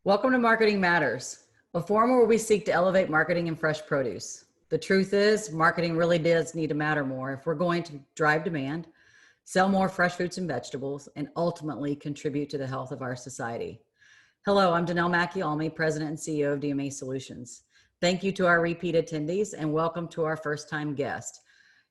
Welcome to Marketing Matters, a forum where we seek to elevate marketing in fresh produce. The truth is, marketing really does need to matter more if we're going to drive demand, sell more fresh fruits and vegetables, and ultimately contribute to the health of our society. Hello, I'm Danelle Macchialmi, President and CEO of DMA Solutions. Thank you to our repeat attendees and welcome to our first-time guest.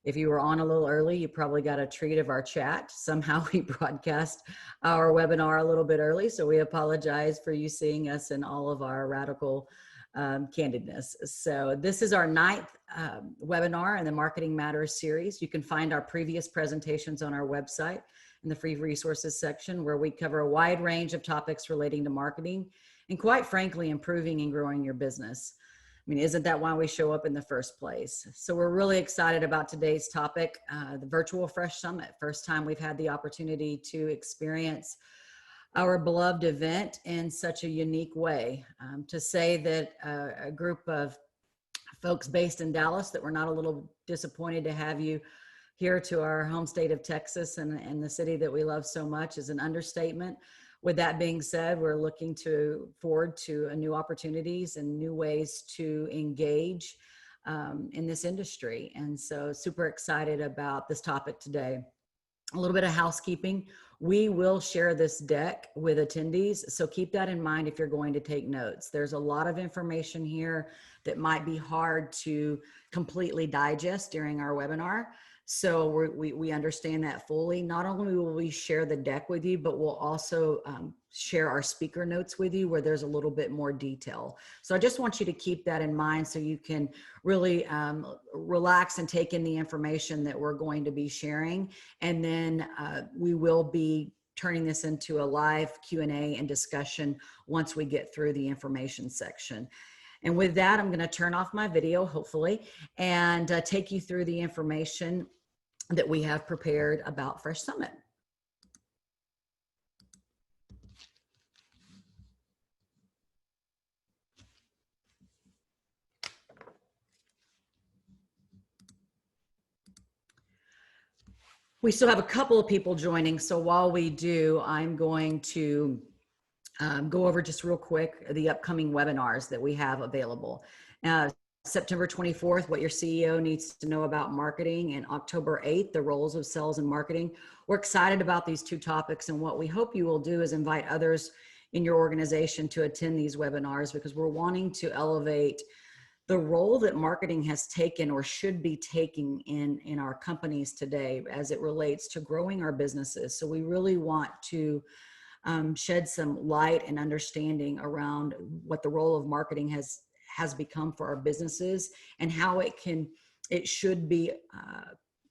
If you were on a little early, you probably got a treat of our chat. Somehow we broadcast our webinar a little bit early, so we apologize for you seeing us in all of our radical candidness. So this is our ninth webinar in the Marketing Matters series. You can find our previous presentations on our website in the free resources section, where we cover a wide range of topics relating to marketing and, quite frankly, improving and growing your business. I mean, isn't that why we show up in the first place? So we're really excited about today's topic, the Virtual Fresh Summit. First time we've had the opportunity to experience our beloved event in such a unique way. To say that a group of folks based in Dallas, that we're not a little disappointed to have you here to our home state of Texas and the city that we love so much is an understatement. With that being said, we're looking forward to new opportunities and new ways to engage in this industry. And so super excited about this topic today. A little bit of housekeeping. We will share this deck with attendees, so keep that in mind if you're going to take notes. There's a lot of information here that might be hard to completely digest during our webinar. So we understand that fully. Not only will we share the deck with you, but we'll also share our speaker notes with you where there's a little bit more detail. So I just want you to keep that in mind so you can really relax and take in the information that we're going to be sharing. And then we will be turning this into a live Q&A and discussion once we get through the information section. And with that, I'm going to turn off my video, hopefully, and take you through the information that we have prepared about Fresh Summit. We still have a couple of people joining, so while we do, I'm going to go over just real quick the upcoming webinars that we have available. September 24th, what your CEO needs to know about marketing, and October 8th, the roles of sales and marketing. We're excited about these two topics, and what we hope you will do is invite others in your organization to attend these webinars, because we're wanting to elevate the role that marketing has taken or should be taking in our companies today as it relates to growing our businesses. So we really want to shed some light and understanding around what the role of marketing has become for our businesses and how it should be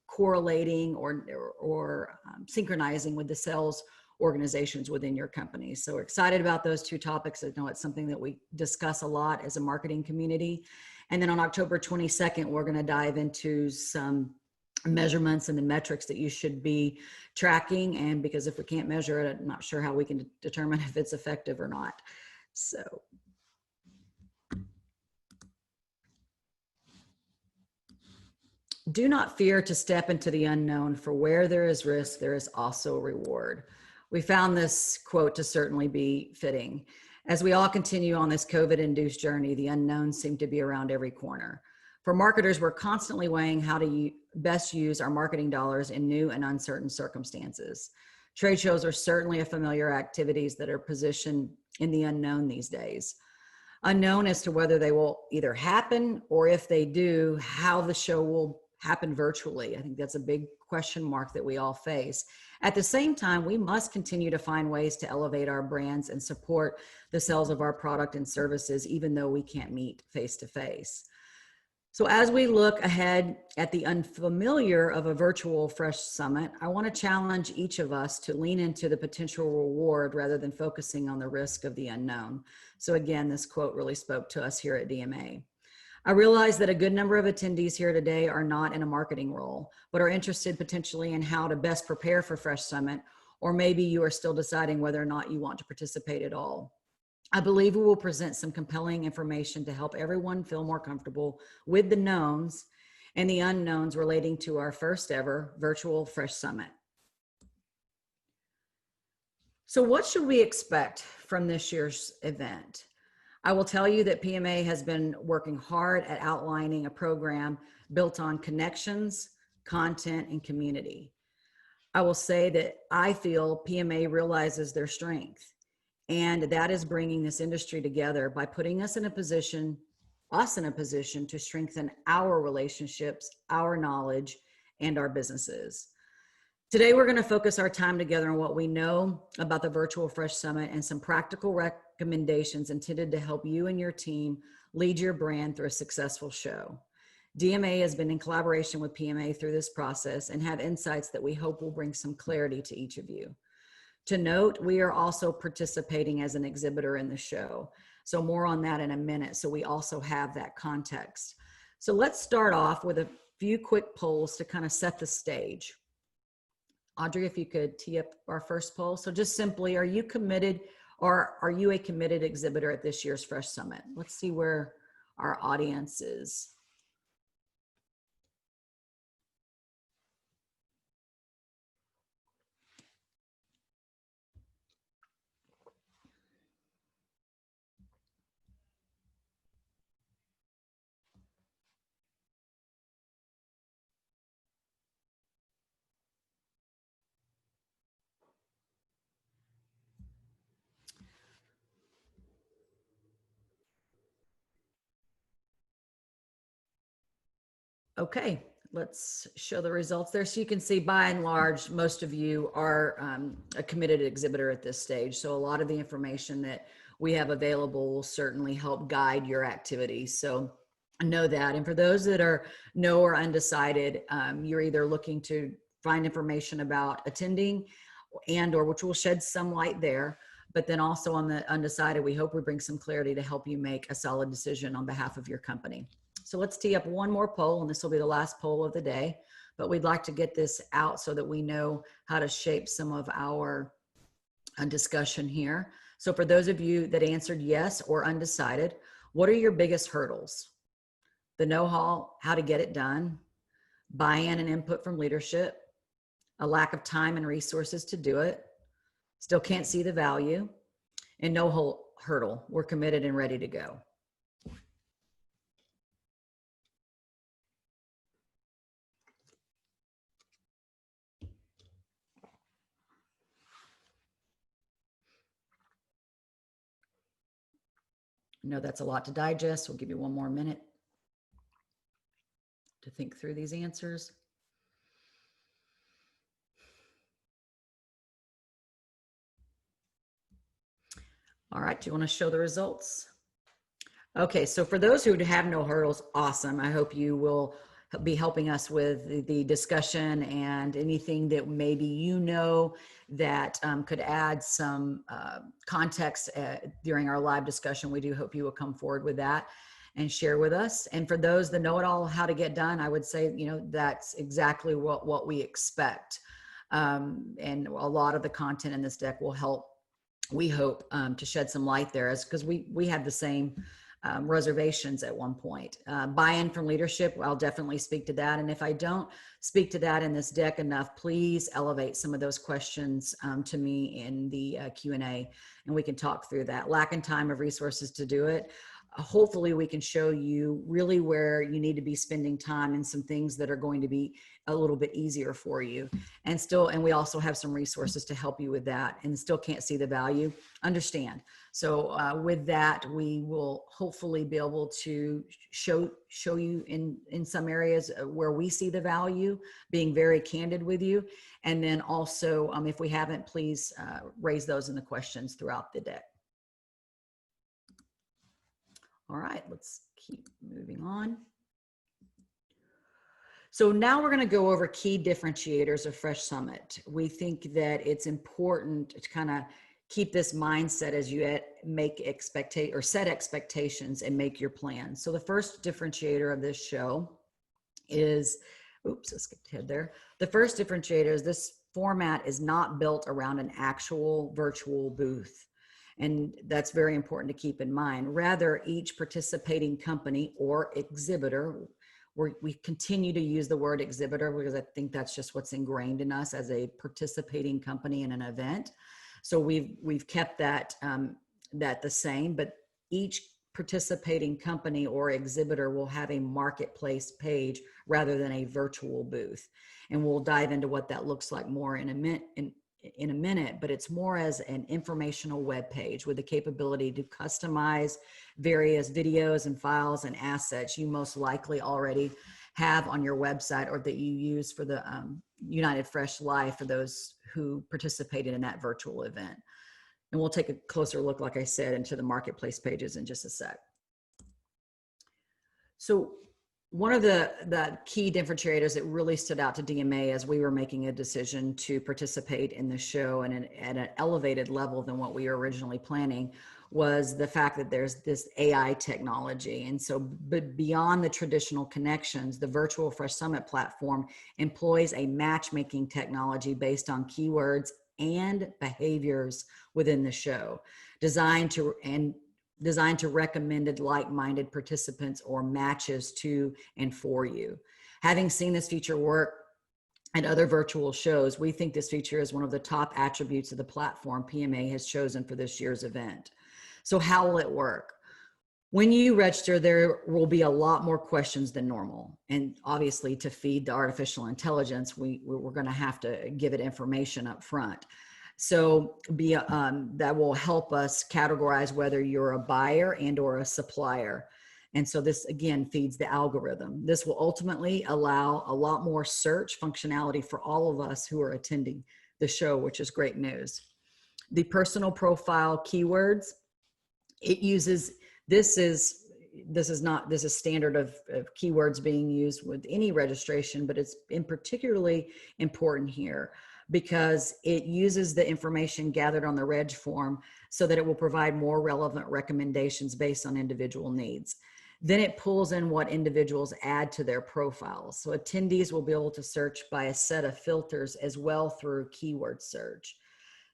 correlating or synchronizing with the sales organizations within your company. So we're excited about those two topics. I know it's something that we discuss a lot as a marketing community. And then on October 22nd, we're going to dive into some measurements and the metrics that you should be tracking. And because if we can't measure it, I'm not sure how we can determine if it's effective or not. So do not fear to step into the unknown, for where there is risk, there is also reward. We found this quote to certainly be fitting. As we all continue on this COVID-induced journey, the unknowns seem to be around every corner. For marketers, we're constantly weighing how to best use our marketing dollars in new and uncertain circumstances. Trade shows are certainly a familiar activities that are positioned in the unknown these days. Unknown as to whether they will either happen, or if they do, how the show will happen virtually. I think that's a big question mark that we all face. At the same time, we must continue to find ways to elevate our brands and support the sales of our product and services, even though we can't meet face to face. So as we look ahead at the unfamiliar of a virtual Fresh Summit, I want to challenge each of us to lean into the potential reward rather than focusing on the risk of the unknown. So again, this quote really spoke to us here at DMA. I realize that a good number of attendees here today are not in a marketing role, but are interested potentially in how to best prepare for Fresh Summit, or maybe you are still deciding whether or not you want to participate at all. I believe we will present some compelling information to help everyone feel more comfortable with the knowns and the unknowns relating to our first ever virtual Fresh Summit. So what should we expect from this year's event? I will tell you that PMA has been working hard at outlining a program built on connections, content, and community. I will say that I feel PMA realizes their strength, and that is bringing this industry together by putting us in a position to strengthen our relationships, our knowledge, and our businesses. Today, we're going to focus our time together on what we know about the Virtual Fresh Summit and some practical recommendations intended to help you and your team lead your brand through a successful show. DMA has been in collaboration with PMA through this process and have insights that we hope will bring some clarity to each of you. To note, we are also participating as an exhibitor in the show. So more on that in a minute. So we also have that context. So let's start off with a few quick polls to kind of set the stage. Audrey, if you could tee up our first poll. So just simply, are you committed, or are you a committed exhibitor at this year's Fresh Summit? Let's see where our audience is. Okay, let's show the results there. So you can see by and large, most of you are a committed exhibitor at this stage. So a lot of the information that we have available will certainly help guide your activities. So know that. And for those that are no or undecided, you're either looking to find information about attending and or which will shed some light there. But then also on the undecided, we hope we bring some clarity to help you make a solid decision on behalf of your company. So let's tee up one more poll, and this will be the last poll of the day, but we'd like to get this out so that we know how to shape some of our discussion here. So for those of you that answered yes or undecided, what are your biggest hurdles? The know-how, how to get it done, buy-in and input from leadership, a lack of time and resources to do it, still can't see the value, and no hurdle, we're committed and ready to go. I know that's a lot to digest. We'll give you one more minute to think through these answers. All right, do you want to show the results? Okay, so for those who have no hurdles, awesome. I hope you will be helping us with the discussion and anything that maybe you know that could add some context during our live discussion. We do hope you will come forward with that and share with us. And for those that know it all, how to get done, I would say, you know, that's exactly what we expect. And a lot of the content in this deck will help, we hope, to shed some light there, as because we had the same reservations at one point. Buy-in from leadership, I'll definitely speak to that. And if I don't speak to that in this deck enough, please elevate some of those questions to me in the Q&A, and we can talk through that. Lack in time of resources to do it. Hopefully we can show you really where you need to be spending time and some things that are going to be a little bit easier for you. And we also have some resources to help you with that, and still can't see the value. Understand. So with that, we will hopefully be able to show you in some areas where we see the value, being very candid with you. And then also, if we haven't, please raise those in the questions throughout the deck. All right, let's keep moving on. So now we're going to go over key differentiators of Fresh Summit. We think that it's important to kind of keep this mindset as you set expectations and make your plans. So the first differentiator of this show is, oops, I skipped ahead there. The first differentiator is this format is not built around an actual virtual booth. And that's very important to keep in mind. Rather, each participating company or exhibitor, we continue to use the word exhibitor because I think that's just what's ingrained in us as a participating company in an event. So we've kept that that the same, but each participating company or exhibitor will have a marketplace page rather than a virtual booth. And we'll dive into what that looks like more in a minute, but it's more as an informational web page with the capability to customize various videos and files and assets you most likely already have on your website or that you use for the United Fresh Live for those who participated in that virtual event. And we'll take a closer look, like I said, into the marketplace pages in just a sec. So one of the key differentiators that really stood out to DMA as we were making a decision to participate in the show and at an elevated level than what we were originally planning was the fact that there's this AI technology. And so, but beyond the traditional connections, the Virtual Fresh Summit platform employs a matchmaking technology based on keywords and behaviors within the show, designed to recommended like-minded participants or matches to and for you. Having seen this feature work at other virtual shows, we think this feature is one of the top attributes of the platform PMA has chosen for this year's event. So how will it work? When you register, there will be a lot more questions than normal. And obviously to feed the artificial intelligence, we're gonna have to give it information up front. So that will help us categorize whether you're a buyer and or a supplier. And so this again feeds the algorithm. This will ultimately allow a lot more search functionality for all of us who are attending the show, which is great news. The personal profile keywords, it uses, this is standard of keywords being used with any registration, but it's particularly important here because it uses the information gathered on the reg form so that it will provide more relevant recommendations based on individual needs. Then it pulls in what individuals add to their profiles. So attendees will be able to search by a set of filters as well through keyword search.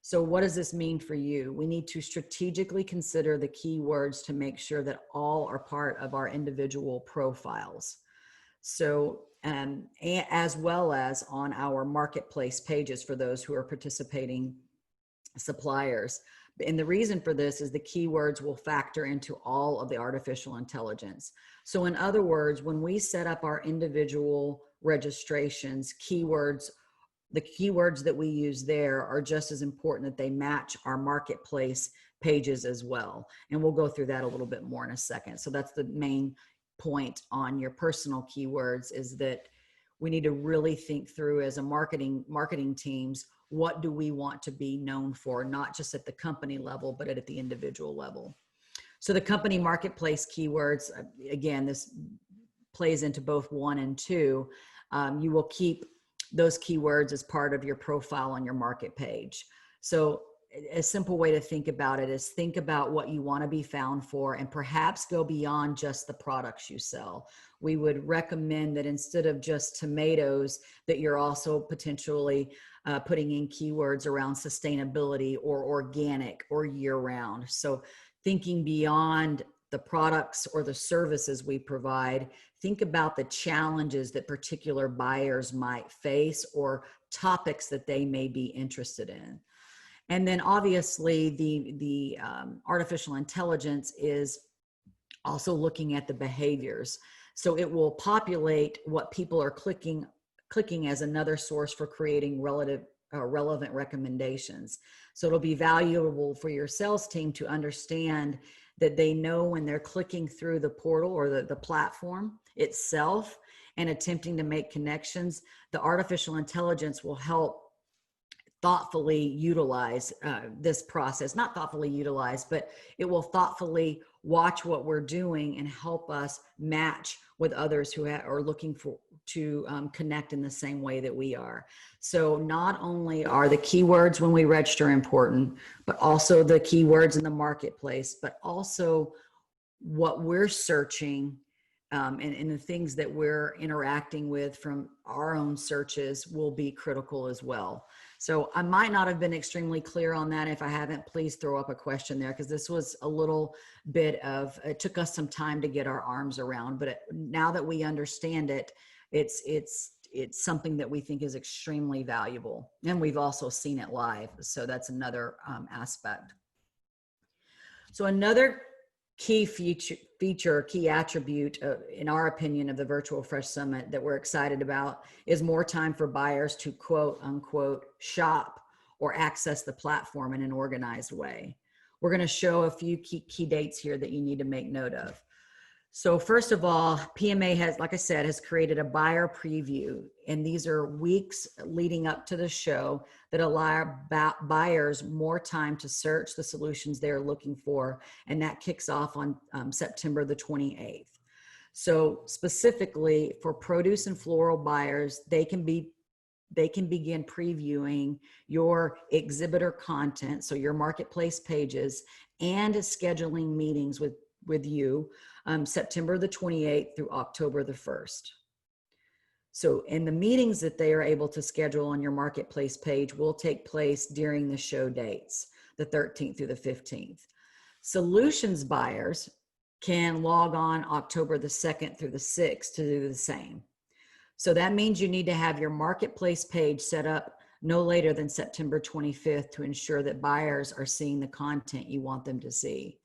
So what does this mean for you? We need to strategically consider the keywords to make sure that all are part of our individual profiles. So, as well as on our marketplace pages for those who are participating suppliers. And the reason for this is the keywords will factor into all of the artificial intelligence. So in other words, when we set up our individual registrations, the keywords that we use there are just as important that they match our marketplace pages as well. And we'll go through that a little bit more in a second. So that's the main point on your personal keywords, is that we need to really think through as a marketing teams, what do we want to be known for, not just at the company level, but at the individual level. So the company marketplace keywords, again, this plays into both 1 and 2. You will keep those keywords as part of your profile on your market page. So a simple way to think about it is think about what you want to be found for and perhaps go beyond just the products you sell. We would recommend that instead of just tomatoes, that you're also potentially putting in keywords around sustainability or organic or year-round. So thinking beyond the products or the services we provide, think about the challenges that particular buyers might face or topics that they may be interested in. And then obviously the artificial intelligence is also looking at the behaviors. So it will populate what people are clicking as another source for creating relevant recommendations. So it'll be valuable for your sales team to understand that they know when they're clicking through the portal or the platform itself and attempting to make connections, the artificial intelligence will help thoughtfully utilize this process, not thoughtfully utilize, but it will thoughtfully watch what we're doing and help us match with others who are looking to connect in the same way that we are. So not only are the keywords when we register important, but also the keywords in the marketplace, but also what we're searching and the things that we're interacting with from our own searches will be critical as well. So I might not have been extremely clear on that. If I haven't, please throw up a question there, because this was a little bit of, it took us some time to get our arms around, but now that we understand it, it's it's something that we think is extremely valuable. And we've also seen it live. So that's another aspect. So another key feature, key attribute, in our opinion, of the Virtual Fresh Summit that we're excited about is more time for buyers to quote unquote shop or access the platform in an organized way. We're going to show a few key dates here that you need to make note of. So first of all, PMA has, like I said, has created a buyer preview, and these are weeks leading up to the show that allow buyers more time to search the solutions they're looking for, and that kicks off on September the 28th. So specifically for produce and floral buyers, they can begin previewing your exhibitor content, so your marketplace pages, and scheduling meetings with you September the 28th through October the 1st. So, and the meetings that they are able to schedule on your marketplace page will take place during the show dates, the 13th through the 15th. Solutions buyers can log on October the 2nd through the 6th to do the same. So that means you need to have your marketplace page set up no later than September 25th to ensure that buyers are seeing the content you want them to see.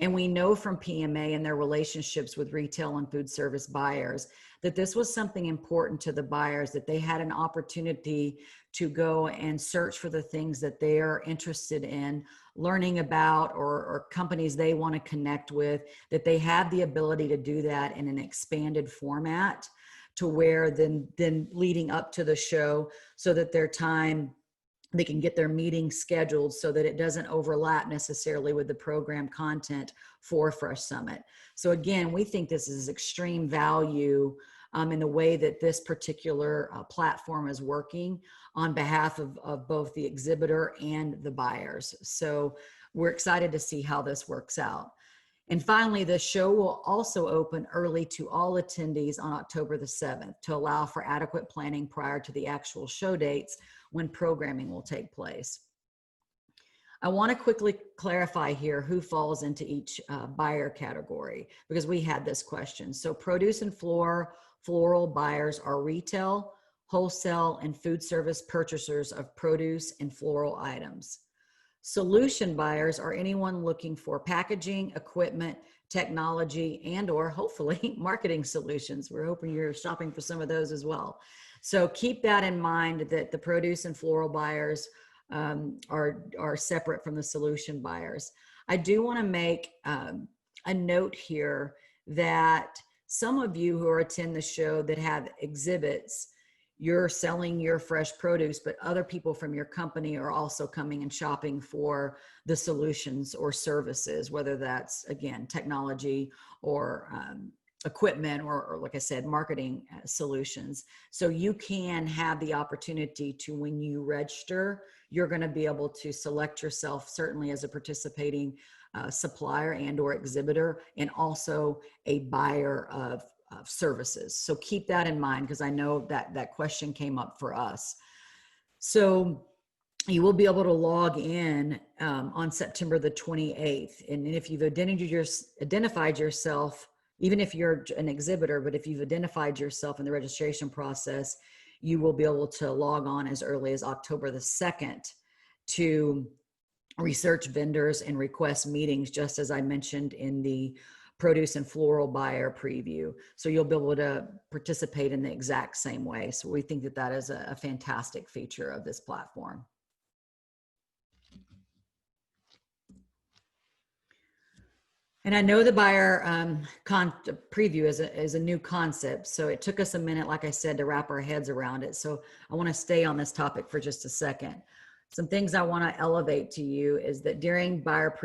And we know from PMA and their relationships with retail and food service buyers that this was something important to the buyers, that they had an opportunity to go and search for the things that they're interested in learning about, or companies they want to connect with, that they have the ability to do that in an expanded format, to where then leading up to the show, so that their time, they can get their meeting scheduled so that it doesn't overlap necessarily with the program content for Fresh Summit. So again, we think this is extreme value in the way that this particular platform is working on behalf of both the exhibitor and the buyers. So we're excited to see how this works out. And finally, the show will also open early to all attendees on October the 7th to allow for adequate planning prior to the actual show dates when programming will take place. I want to quickly clarify here who falls into each buyer category, because we had this question. So produce and floral buyers are retail, wholesale, and food service purchasers of produce and floral items. Solution buyers are anyone looking for packaging, equipment, technology, and or hopefully marketing solutions. We're hoping you're shopping for some of those as well. So keep that in mind, that the produce and floral buyers are separate from the solution buyers. I do want to make a note here that some of you who attend the show that have exhibits, you're selling your fresh produce, but other people from your company are also coming and shopping for the solutions or services, whether that's, again, technology or equipment, or like I said, marketing solutions. So you can have the opportunity to, when you register, you're going to be able to select yourself certainly as a participating supplier and or exhibitor, and also a buyer of services. So keep that in mind, because I know that question came up for us. So you will be able to log in on September the 28th. And if you've identified yourself, even if you're an exhibitor, but if you've identified yourself in the registration process, you will be able to log on as early as October the 2nd to research vendors and request meetings, just as I mentioned in the produce and floral buyer preview. So you'll be able to participate in the exact same way. So we think that that is a fantastic feature of this platform. And I know the buyer preview is a new concept, so it took us a minute, like I said, to wrap our heads around it. So I want to stay on this topic for just a second. Some things I want to elevate to you is that during buyer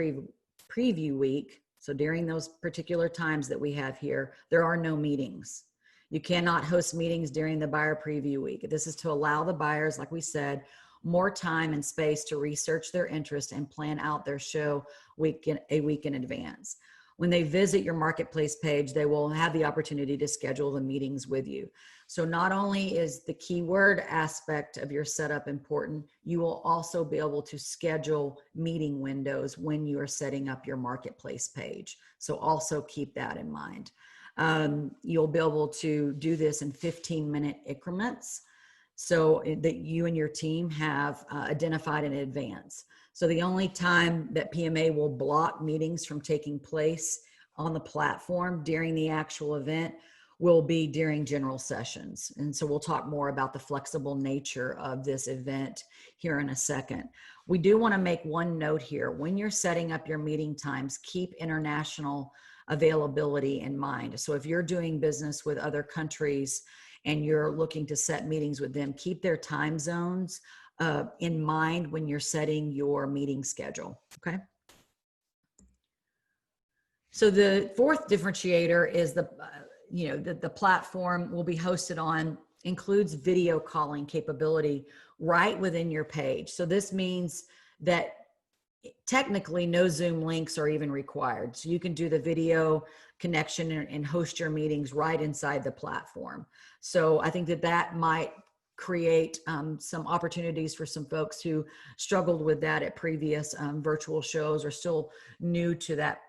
preview week, so during those particular times that we have here, there are no meetings. You cannot host meetings during the buyer preview week. This is to allow the buyers, like we said, more time and space to research their interest and plan out their show a week in advance. When they visit your marketplace page, they will have the opportunity to schedule the meetings with you. So not only is the keyword aspect of your setup important, you will also be able to schedule meeting windows when you are setting up your marketplace page. So also keep that in mind. You'll be able to do this in 15-minute increments so that you and your team have identified in advance. So the only time that PMA will block meetings from taking place on the platform during the actual event will be during general sessions. And so we'll talk more about the flexible nature of this event here in a second. We do want to make one note here. When you're setting up your meeting times, keep international availability in mind. So if you're doing business with other countries and you're looking to set meetings with them, keep their time zones in mind when you're setting your meeting schedule, okay? So the fourth differentiator is the platform will be hosted on includes video calling capability right within your page. So this means that technically no Zoom links are even required. So you can do the video connection and host your meetings right inside the platform. So I think that might create some opportunities for some folks who struggled with that at previous virtual shows or still new to that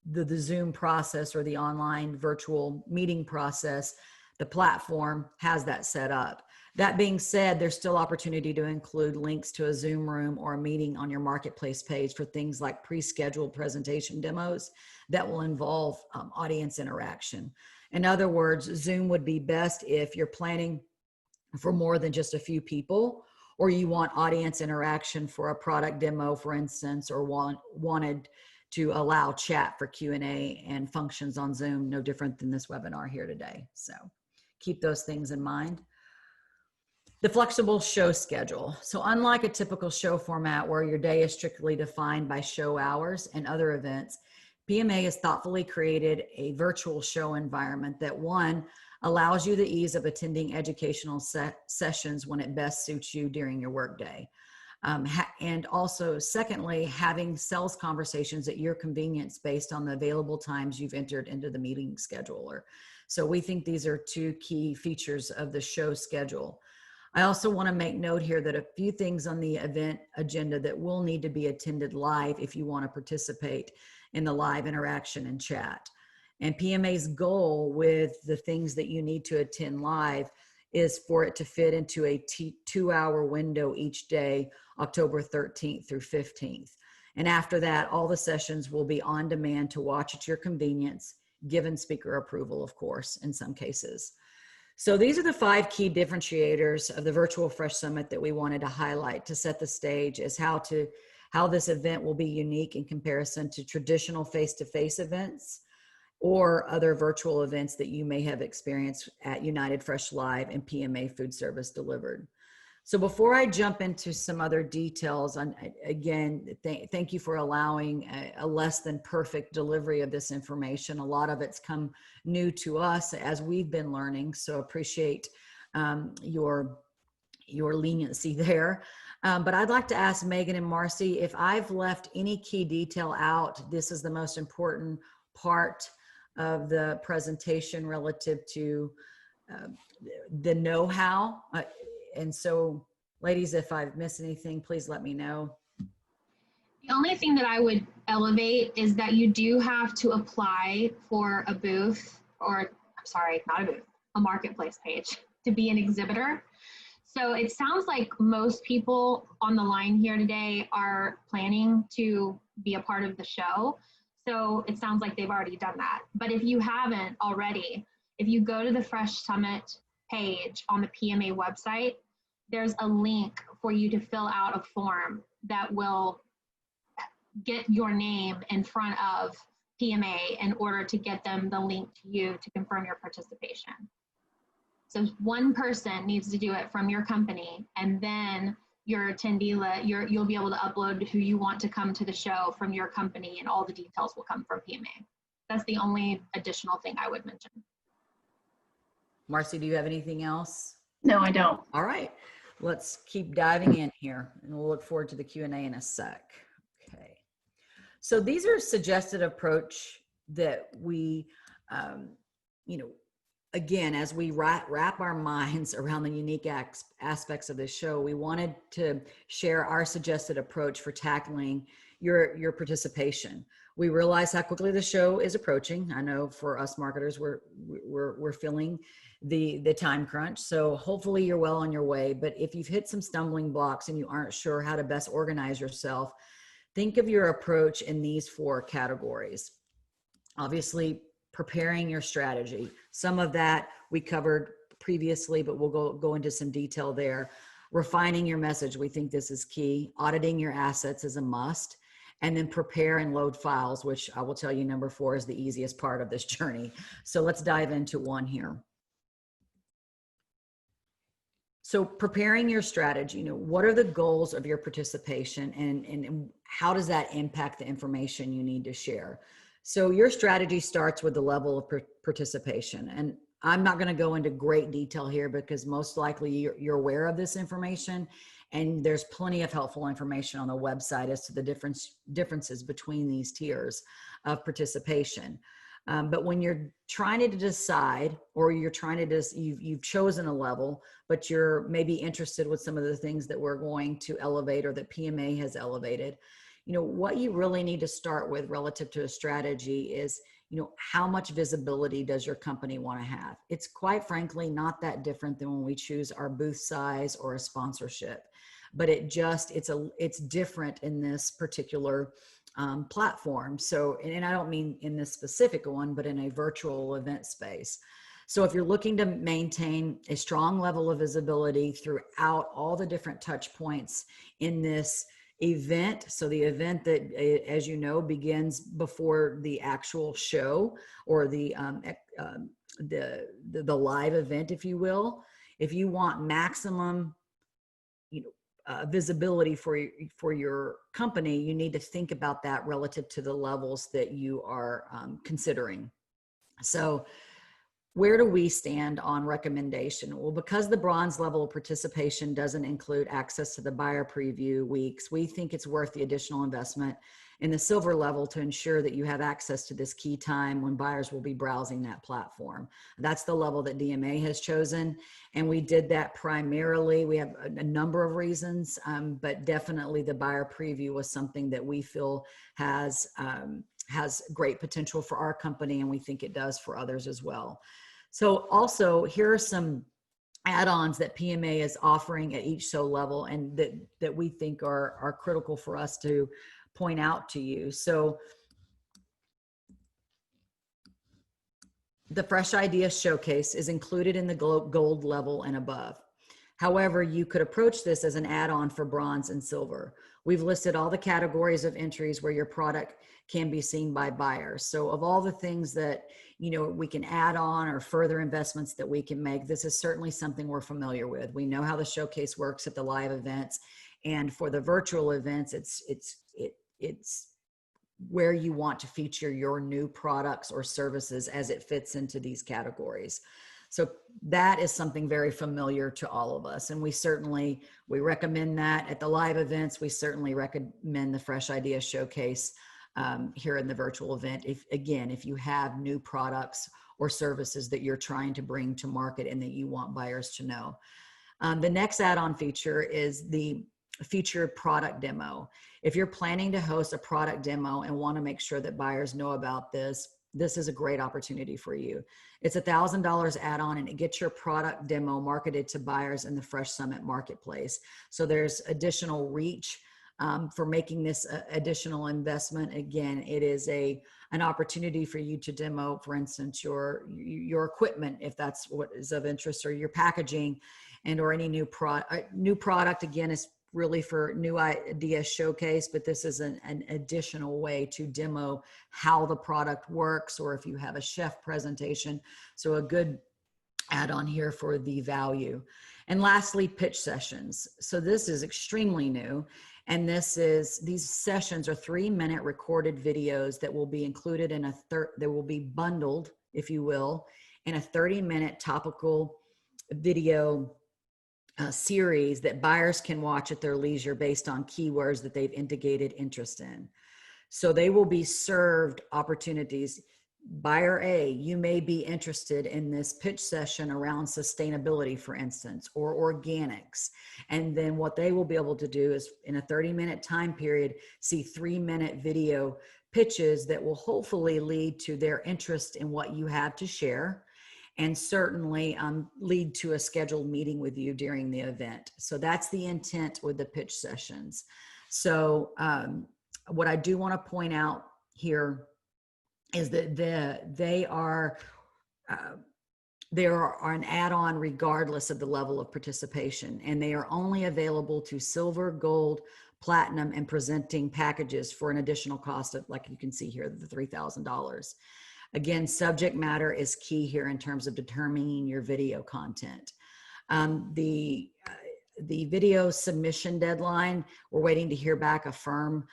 the Zoom process or the online virtual meeting process. The platform has that set up. That being said, there's still opportunity to include links to a Zoom room or a meeting on your marketplace page for things like pre-scheduled presentation demos that will involve audience interaction. In other words, Zoom would be best if you're planning for more than just a few people, or you want audience interaction for a product demo, for instance, or wanted to allow chat for Q&A and functions on Zoom, no different than this webinar here today. So keep those things in mind. The flexible show schedule. So unlike a typical show format where your day is strictly defined by show hours and other events, PMA has thoughtfully created a virtual show environment that, one, allows you the ease of attending educational sessions when it best suits you during your workday. And also, secondly, having sales conversations at your convenience based on the available times you've entered into the meeting scheduler. So we think these are two key features of the show schedule. I also want to make note here that a few things on the event agenda that will need to be attended live if you want to participate in the live interaction and chat. And PMA's goal with the things that you need to attend live is for it to fit into a 2-hour window each day, October 13th through 15th. And after that, all the sessions will be on demand to watch at your convenience, given speaker approval, of course, in some cases. So these are the 5 key differentiators of the Virtual Fresh Summit that we wanted to highlight to set the stage as how this event will be unique in comparison to traditional face-to-face events or other virtual events that you may have experienced at United Fresh Live and PMA Food Service Delivered. So before I jump into some other details, again, thank you for allowing a less than perfect delivery of this information. A lot of it's come new to us as we've been learning, so appreciate your leniency there. But I'd like to ask Megan and Marcy, if I've left any key detail out, this is the most important part of the presentation relative to the know-how. And so, ladies, if I've missed anything, please let me know. The only thing that I would elevate is that you do have to apply for a booth, or sorry, not a booth, a marketplace page to be an exhibitor. So it sounds like most people on the line here today are planning to be a part of the show. So it sounds like they've already done that. But if you haven't already, if you go to the Fresh Summit page on the PMA website, there's a link for you to fill out a form that will get your name in front of PMA in order to get them the link to you to confirm your participation. So one person needs to do it from your company, and then your attendee, you'll be able to upload who you want to come to the show from your company, and all the details will come from PMA. That's the only additional thing I would mention. Marcy, do you have anything else? No, I don't. All right, let's keep diving in here, and we'll look forward to the Q&A in a sec. Okay, so these are suggested approach that we, again, as we wrap our minds around the unique aspects of this show, we wanted to share our suggested approach for tackling your participation. We realize how quickly the show is approaching. I know for us marketers, we're feeling the time crunch. So hopefully you're well on your way. But if you've hit some stumbling blocks and you aren't sure how to best organize yourself, think of your approach in these 4 categories. Obviously, preparing your strategy. Some of that we covered previously, but we'll go into some detail there. Refining your message. We think this is key. Auditing your assets is a must. And then prepare and load files, which I will tell you number 4 is the easiest part of this journey. So let's dive into one here. So preparing your strategy, what are the goals of your participation and how does that impact the information you need to share? So your strategy starts with the level of participation. And I'm not going to go into great detail here because most likely you're aware of this information, and there's plenty of helpful information on the website as to the differences between these tiers of participation. But when you're trying to decide, or you're trying to you've chosen a level, but you're maybe interested with some of the things that we're going to elevate or that PMA has elevated, what you really need to start with relative to a strategy is, how much visibility does your company want to have? It's quite frankly not that different than when we choose our booth size or a sponsorship, but it's different in this particular platform. So, and I don't mean in this specific one, but in a virtual event space. So if you're looking to maintain a strong level of visibility throughout all the different touch points in this event, so the event that, as you know, begins before the actual show or the live event, if you will, if you want maximum, visibility for your company, you need to think about that relative to the levels that you are considering. So where do we stand on recommendation? Well, because the bronze level of participation doesn't include access to the buyer preview weeks, we think it's worth the additional investment in the silver level to ensure that you have access to this key time when buyers will be browsing that platform. That's the level that DMA has chosen. And we did that primarily. We have a number of reasons, but definitely the buyer preview was something that we feel has great potential for our company, and we think it does for others as well. So also, here are some add-ons that PMA is offering at each show level and that we think are critical for us to point out to you. So the Fresh Ideas Showcase is included in the gold level and above. However, you could approach this as an add-on for bronze and silver. We've listed all the categories of entries where your product can be seen by buyers. So of all the things that, we can add on or further investments that we can make, this is certainly something we're familiar with. We know how the showcase works at the live events, and for the virtual events, it's where you want to feature your new products or services as it fits into these categories. So that is something very familiar to all of us. And we recommend that at the live events. We certainly recommend the Fresh Ideas Showcase here in the virtual event. If you have new products or services that you're trying to bring to market and that you want buyers to know. The next add-on feature is the featured product demo. If you're planning to host a product demo and want to make sure that buyers know about this is a great opportunity for you. It's $1,000 add-on, and it gets your product demo marketed to buyers in the Fresh Summit marketplace. So there's additional reach for making this additional investment. Again, it is an opportunity for you to demo, for instance, your equipment, if that's what is of interest, or your packaging, or any new product. Again, is really for new idea showcase, but this is an additional way to demo how the product works, or if you have a chef presentation. So a good add-on here for the value. And lastly, pitch sessions. So this is extremely new. And these sessions are 3-minute recorded videos that will be included in that will be bundled, if you will, in a 30-minute topical video series that buyers can watch at their leisure based on keywords that they've indicated interest in. So they will be served opportunities. Buyer A, you may be interested in this pitch session around sustainability, for instance, or organics. And then what they will be able to do is in a 30-minute time period, see 3-minute video pitches that will hopefully lead to their interest in what you have to share, and certainly lead to a scheduled meeting with you during the event. So that's the intent with the pitch sessions. So what I do want to point out here is that they are an add-on regardless of the level of participation, and they are only available to silver, gold, platinum, and presenting packages for an additional cost of, like you can see here, the $3,000. Again, subject matter is key here in terms of determining your video content. The video submission deadline, we're waiting to hear back a firm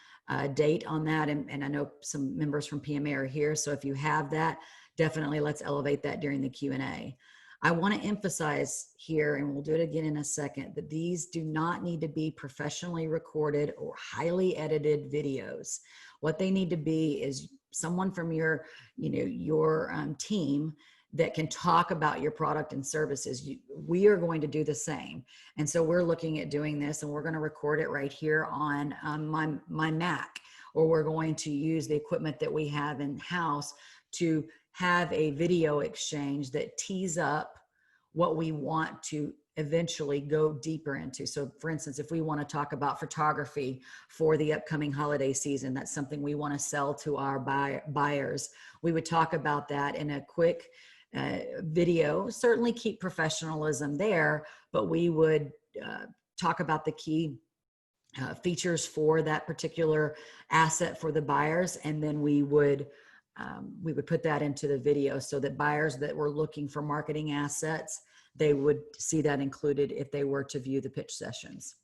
date on that. And I know some members from PMA are here. So if you have that, definitely let's elevate that during the Q&A. I want to emphasize here, and we'll do it again in a second, that these do not need to be professionally recorded or highly edited videos. What they need to be is someone from your team that can talk about your product and services. We are going to do the same. And so we're looking at doing this, and we're going to record it right here on my Mac, or we're going to use the equipment that we have in-house to have a video exchange that tees up what we want to eventually go deeper into. So for instance, if we want to talk about photography for the upcoming holiday season, that's something we want to sell to our buyers. We would talk about that in a quick video, certainly keep professionalism there, but we would talk about the key features for that particular asset for the buyers. And then we would put that into the video so that buyers that were looking for marketing assets, they would see that included if they were to view the pitch sessions.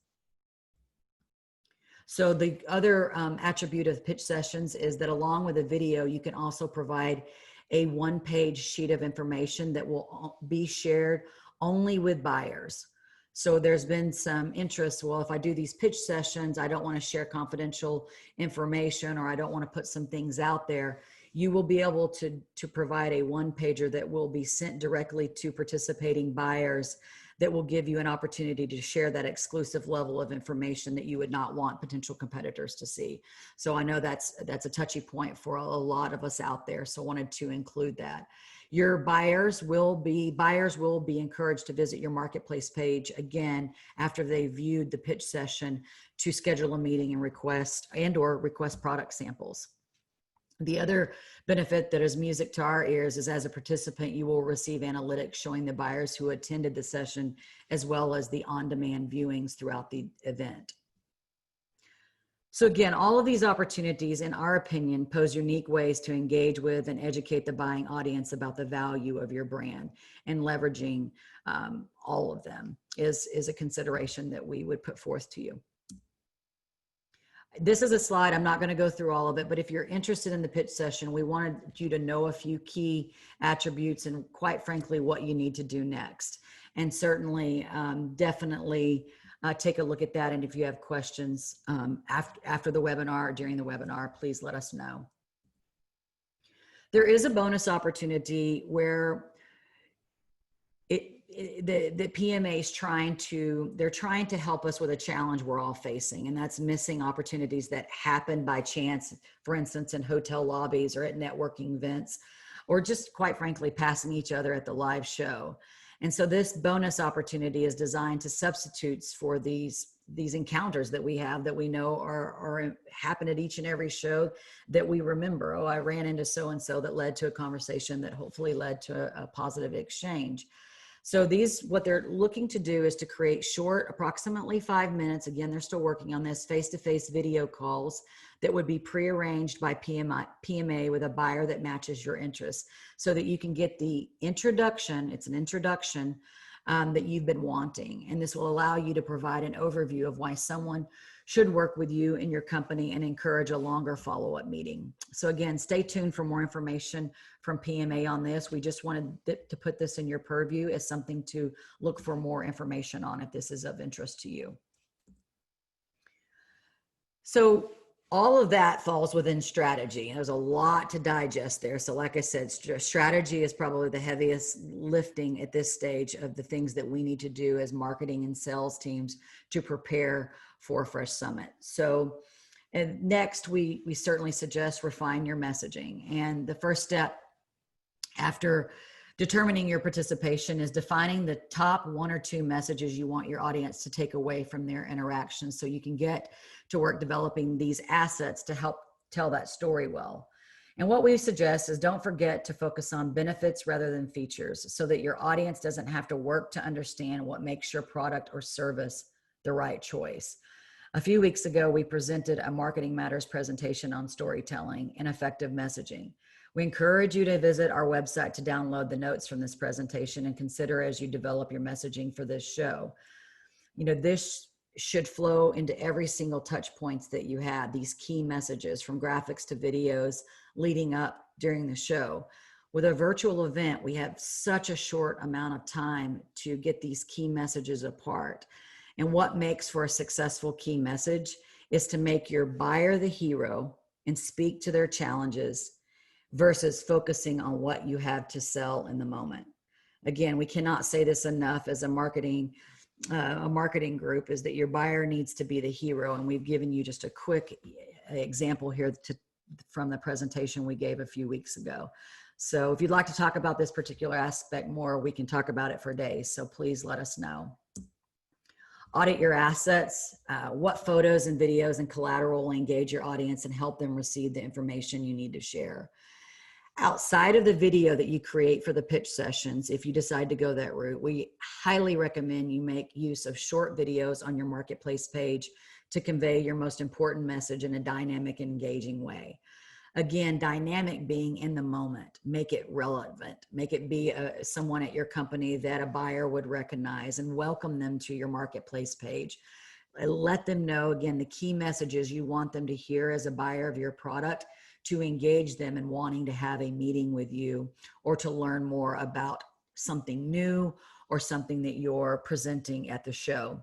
So the other attribute of pitch sessions is that along with a video, you can also provide a one-page sheet of information that will be shared only with buyers. So there's been some interest, well, if I do these pitch sessions, I don't want to share confidential information, or I don't want to put some things out there. You will be able to provide a one-pager that will be sent directly to participating buyers that will give you an opportunity to share that exclusive level of information that you would not want potential competitors to see. So I know that's a touchy point for a lot of us out there, so wanted to include that. Your buyers will be encouraged to visit your marketplace page again after they viewed the pitch session to schedule a meeting and request product samples. The other benefit that is music to our ears is, as a participant, you will receive analytics showing the buyers who attended the session, as well as the on-demand viewings throughout the event. So again, all of these opportunities, in our opinion, pose unique ways to engage with and educate the buying audience about the value of your brand, and leveraging all of them is a consideration that we would put forth to you. This is a slide. I'm not going to go through all of it, but if you're interested in the pitch session, we wanted you to know a few key attributes and, quite frankly, what you need to do next. And certainly, definitely take a look at that. And if you have questions after the webinar or during the webinar, please let us know. There is a bonus opportunity where the PMA is trying to help us with a challenge we're all facing, and that's missing opportunities that happen by chance, for instance, in hotel lobbies or at networking events, or just, quite frankly, passing each other at the live show. And so this bonus opportunity is designed to substitutes for these encounters that we have, that we know are happen at each and every show that we remember. Oh, I ran into so-and-so that led to a conversation that hopefully led to a positive exchange. So what they're looking to do is to create short, approximately 5 minutes, again, they're still working on this, face-to-face video calls that would be prearranged by PMA with a buyer that matches your interests, so that you can get the introduction, it's an introduction that you've been wanting. And this will allow you to provide an overview of why someone should work with you in your company and encourage a longer follow-up meeting. So again, stay tuned for more information from PMA on this. We just wanted to put this in your purview as something to look for more information on if this is of interest to you. So all of that falls within strategy. And there's a lot to digest there. So like I said, strategy is probably the heaviest lifting at this stage of the things that we need to do as marketing and sales teams to prepare for Fresh Summit. So and next, we certainly suggest refine your messaging. And the first step after determining your participation is defining the top 1 or 2 messages you want your audience to take away from their interactions, so you can get to work developing these assets to help tell that story well. And what we suggest is don't forget to focus on benefits rather than features, so that your audience doesn't have to work to understand what makes your product or service the right choice. A few weeks ago, we presented a Marketing Matters presentation on storytelling and effective messaging. We encourage you to visit our website to download the notes from this presentation and consider as you develop your messaging for this show. You know, this should flow into every single touch points that you have, these key messages from graphics to videos leading up during the show. With a virtual event, we have such a short amount of time to get these key messages apart. And what makes for a successful key message is to make your buyer the hero and speak to their challenges versus focusing on what you have to sell in the moment. Again, we cannot say this enough as a marketing group, is that your buyer needs to be the hero. And we've given you just a quick example here from the presentation we gave a few weeks ago. So if you'd like to talk about this particular aspect more, we can talk about it for days. So please let us know. Audit your assets. What photos and videos and collateral will engage your audience and help them receive the information you need to share. Outside of the video that you create for the pitch sessions, if you decide to go that route, we highly recommend you make use of short videos on your marketplace page to convey your most important message in a dynamic and engaging way. Again, dynamic being in the moment, make it relevant, make it be someone at your company that a buyer would recognize, and welcome them to your marketplace page. Let them know, again, the key messages you want them to hear as a buyer of your product to engage them in wanting to have a meeting with you or to learn more about something new or something that you're presenting at the show.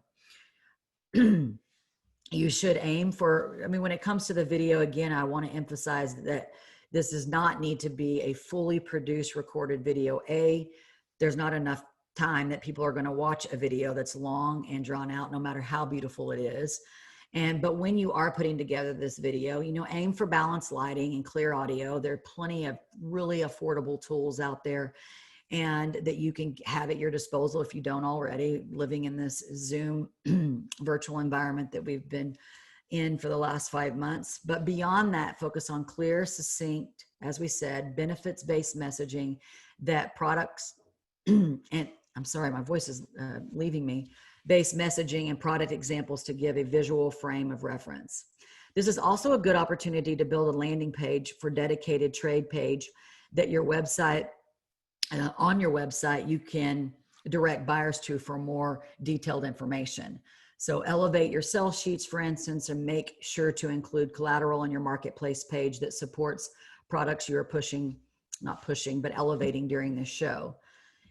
You should aim for, when it comes to the video, again, I want to emphasize that this does not need to be a fully produced recorded video. There's not enough time that people are going to watch a video that's long and drawn out, no matter how beautiful it is. But when you are putting together this video, aim for balanced lighting and clear audio. There are plenty of really affordable tools out there and that you can have at your disposal if you don't already, living in this Zoom virtual environment that we've been in for the last 5 months. But beyond that, focus on clear, succinct, as we said, benefits-based messaging that products, and I'm sorry, my voice is leaving me, based messaging and product examples to give a visual frame of reference. This is also a good opportunity to build a landing page for dedicated trade page that your website, on your website, you can direct buyers to for more detailed information. So elevate your sell sheets, for instance, and make sure to include collateral on your marketplace page that supports products you're but elevating during this show.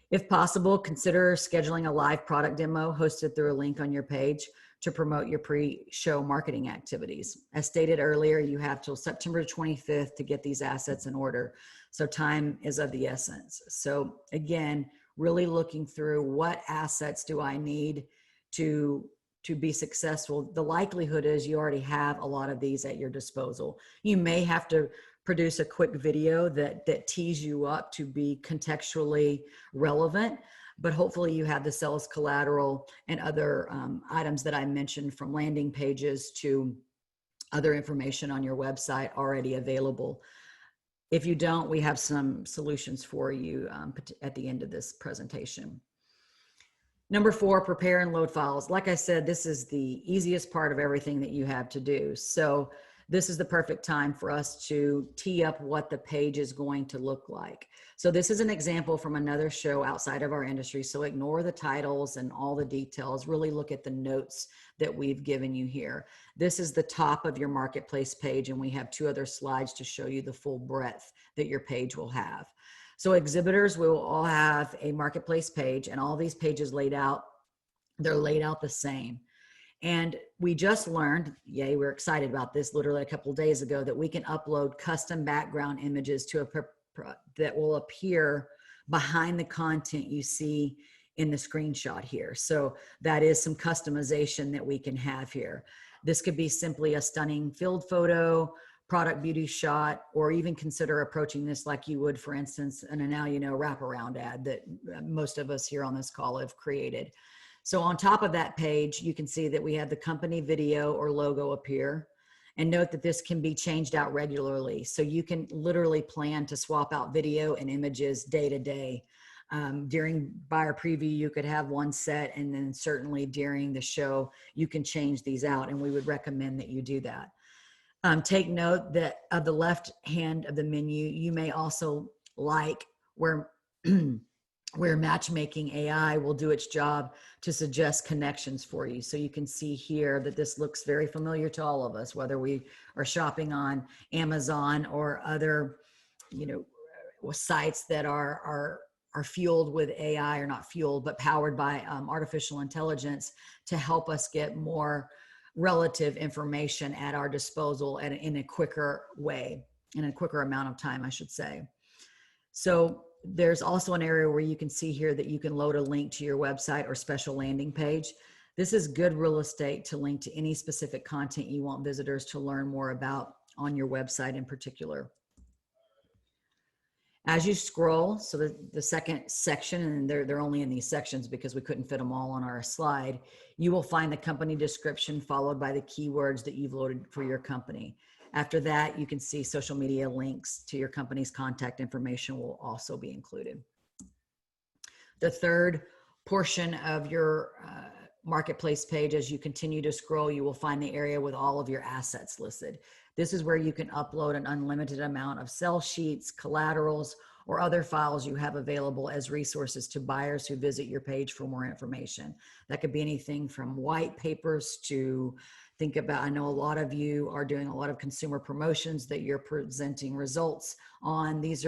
If possible, consider scheduling a live product demo hosted through a link on your page to promote your pre-show marketing activities. As stated earlier, you have till September 25th to get these assets in order. So time is of the essence. So again, really looking through what assets do I need to be successful. The likelihood is you already have a lot of these at your disposal. You may have to produce a quick video that tees you up to be contextually relevant, but hopefully you have the sales collateral and other items that I mentioned, from landing pages to other information on your website, already available. If you don't, we have some solutions for you at the end of this presentation. Number 4, prepare and load files. Like I said, this is the easiest part of everything that you have to do. So this is the perfect time for us to tee up what the page is going to look like. So this is an example from another show outside of our industry. So ignore the titles and all the details. Really look at the notes that we've given you here. This is the top of your marketplace page, and we have 2 other slides to show you the full breadth that your page will have. So exhibitors will all have a marketplace page, and all these pages laid out, they're laid out the same. And we just learned, yay, we're excited about this literally a couple of days ago, that we can upload custom background images to that will appear behind the content you see in the screenshot here. So that is some customization that we can have here. This could be simply a stunning field photo, product beauty shot, or even consider approaching this like you would, for instance, in a Now You Know wraparound ad that most of us here on this call have created. So on top of that page, you can see that we have the company video or logo appear. And note that this can be changed out regularly. So you can literally plan to swap out video and images day to day. During buyer preview, you could have one set, and then certainly during the show, you can change these out, and we would recommend that you do that. Take note that of the left hand of the menu, you may also like where where matchmaking AI will do its job to suggest connections for you. So you can see here that this looks very familiar to all of us, whether we are shopping on Amazon or other, sites that are fueled with AI, or not fueled, but powered by artificial intelligence to help us get more relative information at our disposal in a quicker way, in a quicker amount of time, I should say. So there's also an area where you can see here that you can load a link to your website or special landing page. This is good real estate to link to any specific content you want visitors to learn more about on your website in particular. As you scroll, so the second section, and they're only in these sections because we couldn't fit them all on our slide, you will find the company description followed by the keywords that you've loaded for your company. After that, you can see social media links to your company's contact information will also be included. The third portion of your marketplace page, as you continue to scroll, you will find the area with all of your assets listed. This is where you can upload an unlimited amount of sell sheets, collaterals, or other files you have available as resources to buyers who visit your page for more information. That could be anything from white papers to think about, I know a lot of you are doing a lot of consumer promotions that you're presenting results on. This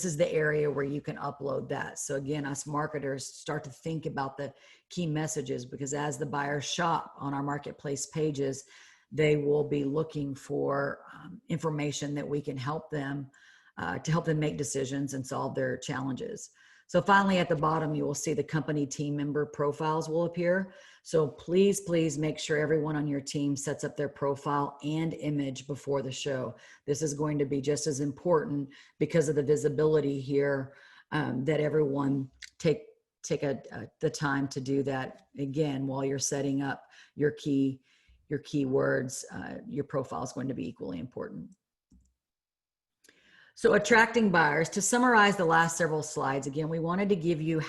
is the area where you can upload that. So again, us marketers start to think about the key messages, because as the buyers shop on our marketplace pages, they will be looking for information that we can help them to help them make decisions and solve their challenges. So finally, at the bottom, you will see the company team member profiles will appear. So please, please make sure everyone on your team sets up their profile and image before the show. This is going to be just as important because of the visibility here, that everyone take the time to do that. Again, while you're setting up your keywords, your profile is going to be equally important. So attracting buyers, to summarize the last several slides, again, we wanted to give you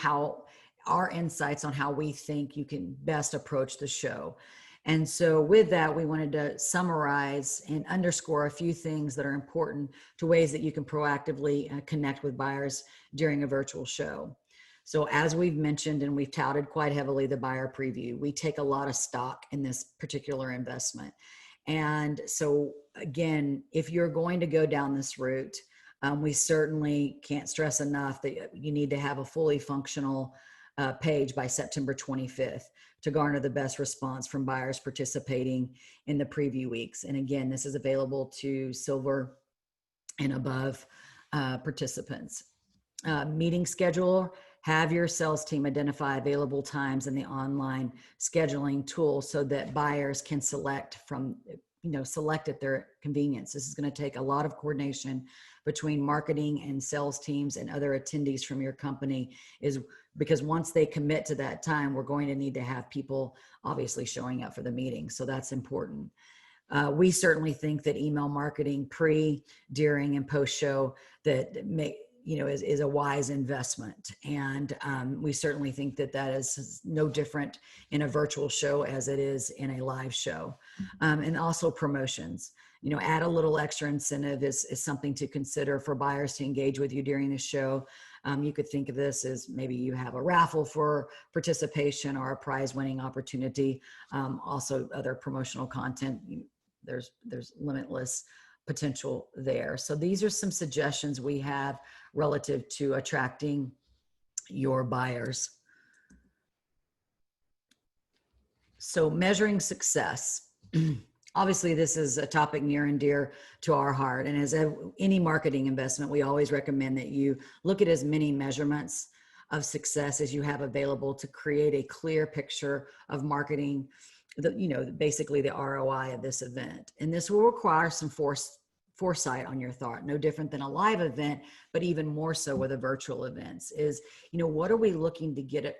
our insights on how we think you can best approach the show. And so with that, we wanted to summarize and underscore a few things that are important to ways that you can proactively connect with buyers during a virtual show. So as we've mentioned, and we've touted quite heavily the buyer preview, we take a lot of stock in this particular investment. And so again, if you're going to go down this route, we certainly can't stress enough that you need to have a fully functional page by September 25th to garner the best response from buyers participating in the preview weeks. And again, this is available to silver and above participants. Meeting schedule, have your sales team identify available times in the online scheduling tool so that buyers can select at their convenience. This is going to take a lot of coordination between marketing and sales teams and other attendees from your company, is because once they commit to that time, we're going to need to have people obviously showing up for the meeting. So that's important. We certainly think that email marketing pre, during, and post show is a wise investment. And we certainly think that is no different in a virtual show as it is in a live show. And also promotions, add a little extra incentive is something to consider for buyers to engage with you during the show. You could think of this as maybe you have a raffle for participation or a prize winning opportunity. Also other promotional content, there's limitless potential there. So these are some suggestions we have relative to attracting your buyers. So measuring success. Obviously, this is a topic near and dear to our heart. And as any marketing investment, we always recommend that you look at as many measurements of success as you have available to create a clear picture of marketing, basically the ROI of this event. And this will require some foresight on your thought, no different than a live event, but even more so with a virtual events is, what are we looking to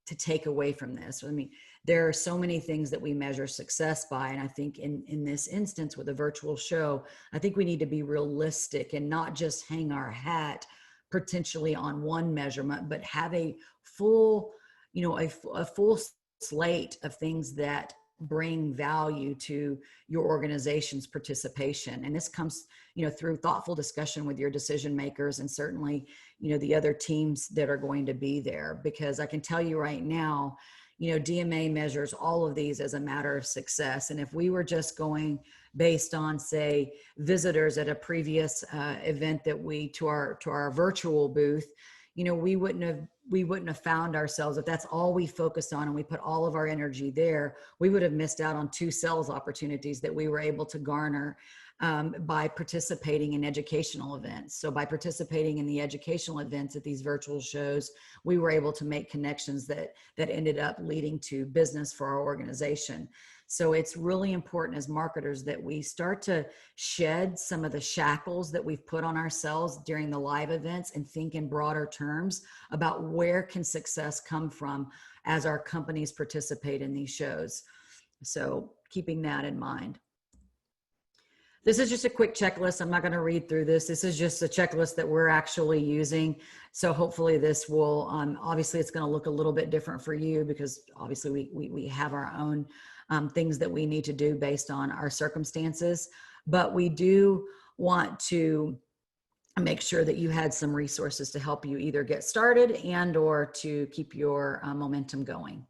to take away from this? I mean, there are so many things that we measure success by. And I think in this instance with a virtual show, I think we need to be realistic and not just hang our hat potentially on one measurement, but have a full, a full slate of things that bring value to your organization's participation. And this comes, through thoughtful discussion with your decision makers and certainly, the other teams that are going to be there, because I can tell you right now, DMA measures all of these as a matter of success. And if we were just going based on, say, visitors at a previous event that to our virtual booth, we wouldn't have found ourselves, if that's all we focused on and we put all of our energy there, we would have missed out on 2 sales opportunities that we were able to garner by participating in educational events. So by participating in the educational events at these virtual shows, we were able to make connections that ended up leading to business for our organization. So it's really important as marketers that we start to shed some of the shackles that we've put on ourselves during the live events and think in broader terms about where can success come from as our companies participate in these shows. So keeping that in mind. This is just a quick checklist. I'm not going to read through this. This is just a checklist that we're actually using. So hopefully this will, obviously it's going to look a little bit different for you because obviously we have our own things that we need to do based on our circumstances, but we do want to make sure that you had some resources to help you either get started and or to keep your momentum going.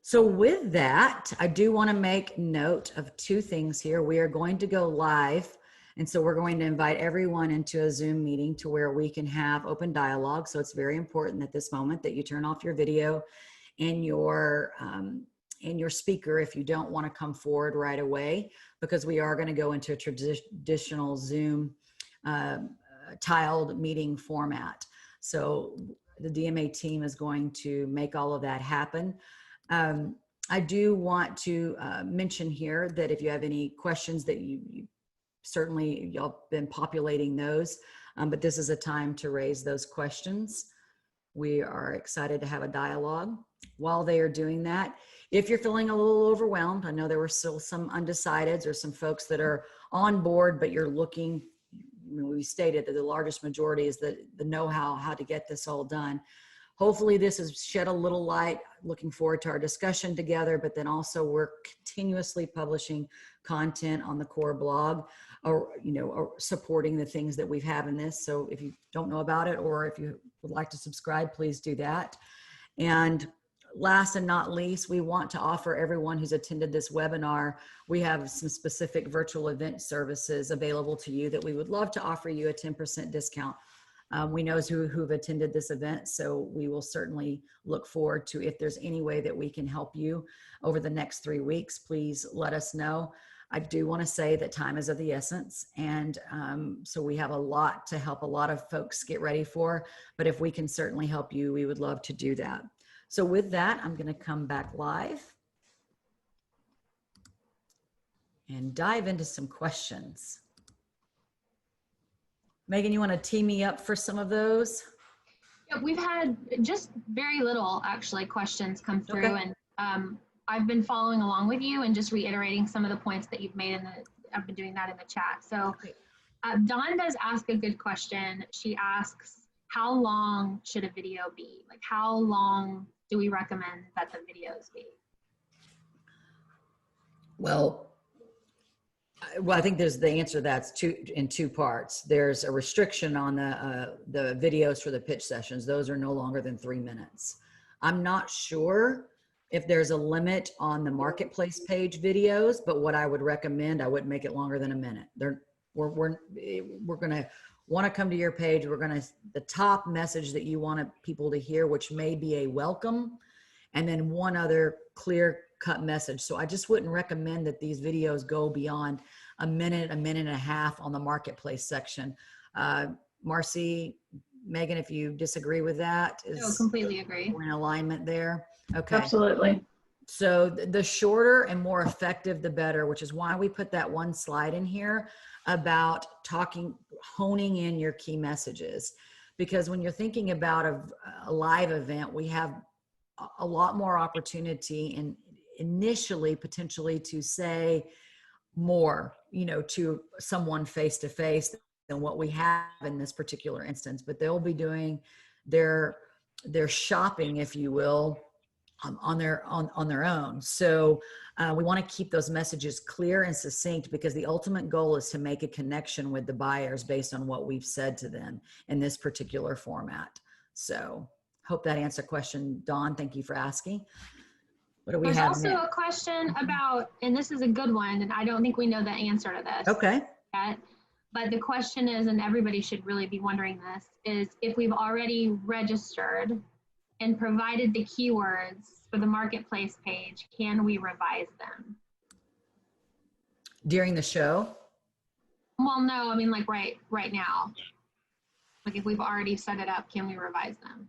So with that, I do want to make note of 2 things here. We are going to go live. And so we're going to invite everyone into a Zoom meeting to where we can have open dialogue. So it's very important at this moment that you turn off your video and your speaker if you don't want to come forward right away, because we are going to go into a traditional Zoom tiled meeting format. So the DMA team is going to make all of that happen. I do want to mention here that if you have any questions that you certainly, y'all been populating those, but this is a time to raise those questions. We are excited to have a dialogue. While they are doing that, if you're feeling a little overwhelmed, I know there were still some undecideds or some folks that are on board, but you're looking, we stated that the largest majority is the know-how, how to get this all done. Hopefully this has shed a little light. Looking forward to our discussion together, but then also we're continuously publishing content on the core blog or supporting the things that we've had in this. So if you don't know about it or if you would like to subscribe, please do that. And last and not least, we want to offer everyone who's attended this webinar, we have some specific virtual event services available to you that we would love to offer you a 10% discount. We know who've attended this event, so we will certainly look forward to if there's any way that we can help you over the next 3 weeks, please let us know. I do want to say that time is of the essence, and so we have a lot to help a lot of folks get ready for, but if we can certainly help you, we would love to do that. So with that, I'm going to come back live and dive into some questions. Megan, you want to tee me up for some of those? Yeah, we've had just very little actually questions come through, okay. And I've been following along with you and just reiterating some of the points that you've made I've been doing that in the chat. So Dawn does ask a good question. She asks, how long should a video be? Like how long do we recommend that the videos be? Well, I think there's the answer that's in 2 parts. There's a restriction on the videos for the pitch sessions. Those are no longer than 3 minutes. I'm not sure if there's a limit on the marketplace page videos, but what I would recommend, I wouldn't make it longer than a minute. We're going to want to come to your page. The top message that you want people to hear, which may be a welcome and then one other clear cut message. So I just wouldn't recommend that these videos go beyond a minute and a half on the marketplace section. Marcy, Megan, if you disagree with that, No, completely agree. we're in alignment there. Okay. Absolutely. So the shorter and more effective, the better, which is why we put that one slide in here about honing in your key messages. Because when you're thinking about a live event, we have a lot more opportunity and initially potentially to say more, to someone face to face than what we have in this particular instance. But they'll be doing their shopping, if you will, on their own. So we want to keep those messages clear and succinct, because the ultimate goal is to make a connection with the buyers based on what we've said to them in this particular format. So hope that answered the question. Dawn, thank you for asking. What do we There's have also next? a question about, and this is a good one, and I don't think we know the answer to this Okay. yet, but the question is, and everybody should really be wondering this, is if we've already registered and provided the keywords for the marketplace page, can we revise them? During the show? Well, no, I mean like right now. Like if we've already set it up, can we revise them?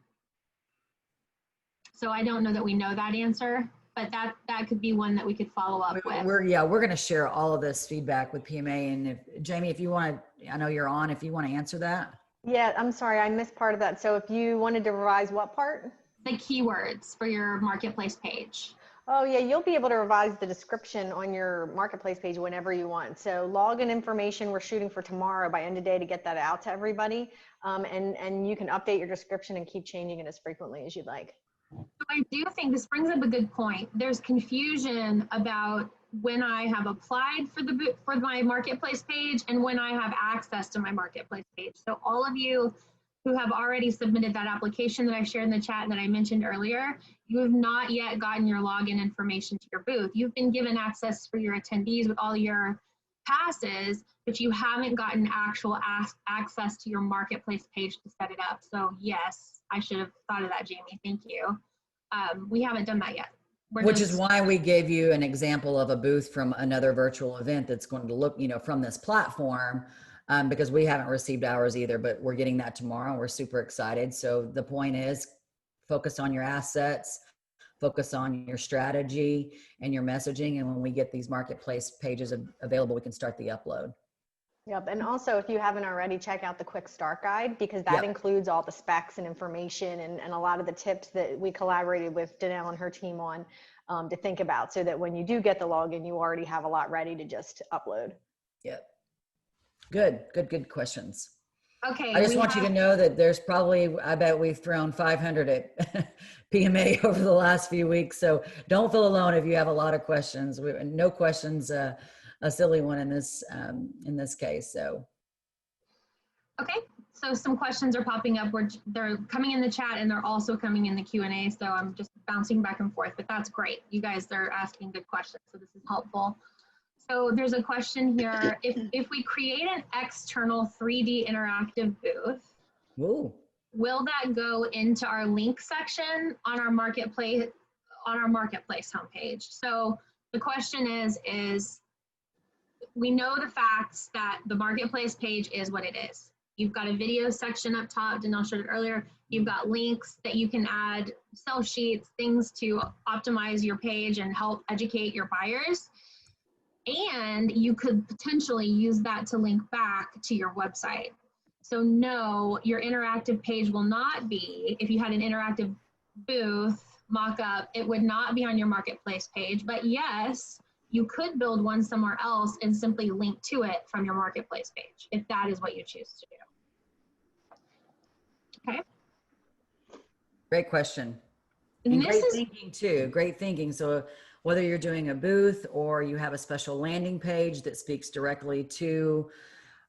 So I don't know that we know that answer, but that could be one that we could follow up with. We're going to share all of this feedback with PMA. And if Jamie, if you want to, I know you're on, if you want to answer that. Yeah, I'm sorry, I missed part of that. So if you wanted to revise what part? The keywords for your marketplace page. Oh yeah, you'll be able to revise the description on your marketplace page whenever you want. So login information, we're shooting for tomorrow by end of day to get that out to everybody. And you can update your description and keep changing it as frequently as you'd like. So I do think this brings up a good point. There's confusion about when I have applied for my marketplace page and when I have access to my marketplace page. So all of you who have already submitted that application that I shared in the chat that I mentioned earlier, you have not yet gotten your login information to your booth. You've been given access for your attendees with all your passes, but you haven't gotten actual access to your marketplace page to set it up. So yes, I should have thought of that, Jamie. Thank you. We haven't done that yet. Which is why we gave you an example of a booth from another virtual event that's going to look, from this platform, because we haven't received ours either, but we're getting that tomorrow. We're super excited. So the point is, focus on your assets, focus on your strategy and your messaging. And when we get these marketplace pages available, we can start the upload. Yep, and also if you haven't already, check out the Quick Start Guide, because that includes all the specs and information and a lot of the tips that we collaborated with Danelle and her team on to think about, so that when you do get the login, you already have a lot ready to just upload. Yep. Good questions. Okay. I just want you to know that there's probably, I bet we've thrown 500 at PMA over the last few weeks. So don't feel alone if you have a lot of questions. No questions, a silly one in this case. So. Okay. So some questions are popping up where they're coming in the chat and they're also coming in the Q&A. So I'm just bouncing back and forth, but that's great. You guys are asking good questions. So this is helpful. So there's a question here. If we create an external 3D interactive booth, Ooh. will that go into our link section on our marketplace homepage? So the question is we know the facts that the marketplace page is what it is. You've got a video section up top, Danelle showed it earlier. You've got links that you can add, sell sheets, things to optimize your page and help educate your buyers. And you could potentially use that to link back to your website. So no, your interactive page will not be, if you had an interactive booth mock-up, it would not be on your marketplace page. But yes, you could build one somewhere else and simply link to it from your marketplace page, if that is what you choose to do. Okay. Great question. And And this great is thinking too, great thinking. So whether you're doing a booth or you have a special landing page that speaks directly to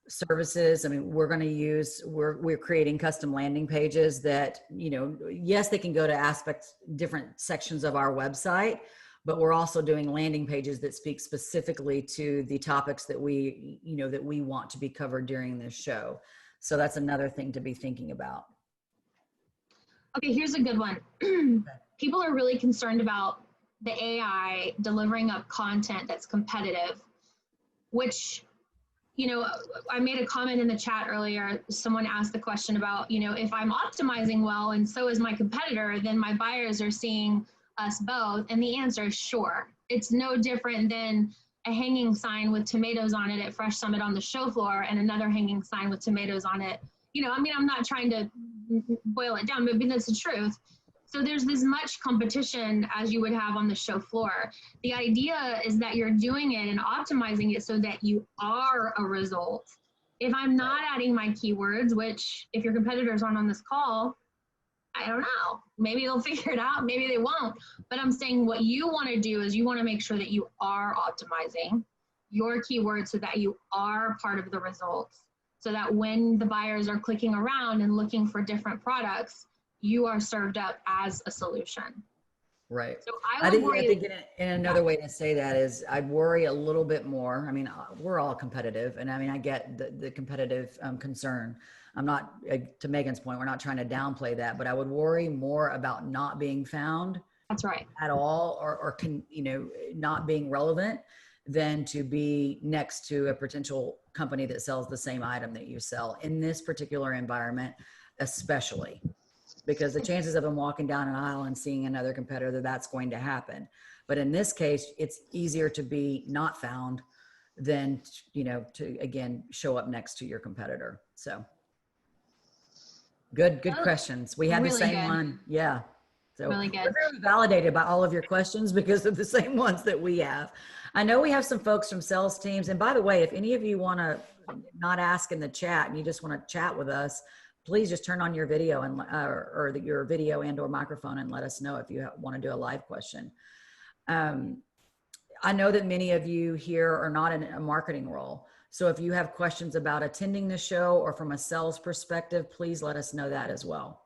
services, I mean, we're creating custom landing pages that, yes, they can go to different sections of our website, but we're also doing landing pages that speak specifically to the topics that we want to be covered during this show. So that's another thing to be thinking about. okay, here's a good one. people are really concerned about the AI delivering up content that's competitive, which, you know, I made a comment in the chat earlier. Someone asked the question about, you know, if I'm optimizing well and so is my competitor, then my buyers are seeing us both. And the answer is sure. It's no different than a hanging sign with tomatoes on it at Fresh Summit on the show floor and another hanging sign with tomatoes on it. You know, I mean, I'm not trying to boil it down, but that's the truth. So there's as much competition as you would have on the show floor. The idea is that you're doing it and optimizing it so that you are a result. If I'm not adding my keywords, which if your competitors aren't on this call, I don't know, maybe they'll figure it out, maybe they won't. But I'm saying what you want to do is you want to make sure that you are optimizing your keywords so that you are part of the results. So that when the buyers are clicking around and looking for different products, you are served up as a solution. Right. So I think in another way to say that is I'd worry a little bit more. I mean, we're all competitive, and I mean, I get the competitive concern. I'm not, to Megan's point, we're not trying to downplay that, but I would worry more about not being found. That's right. At all, or you know, not being relevant than to be next to a potential company that sells the same item that you sell in this particular environment, especially. Because the chances of them walking down an aisle and seeing another competitor, that's going to happen. But in this case, it's easier to be not found than, you know, to, again, show up next to your competitor. So good questions. We had really the same good. one. Yeah. So really good. We're very validated by all of your questions because of the same ones that we have. I know we have some folks from sales teams. And by the way, if any of you want to not ask in the chat and you just want to chat with us, please just turn on your video and your video and or microphone and let us know if you want to do a live question. I know that many of you here are not in a marketing role. So if you have questions about attending the show or from a sales perspective, please let us know that as well.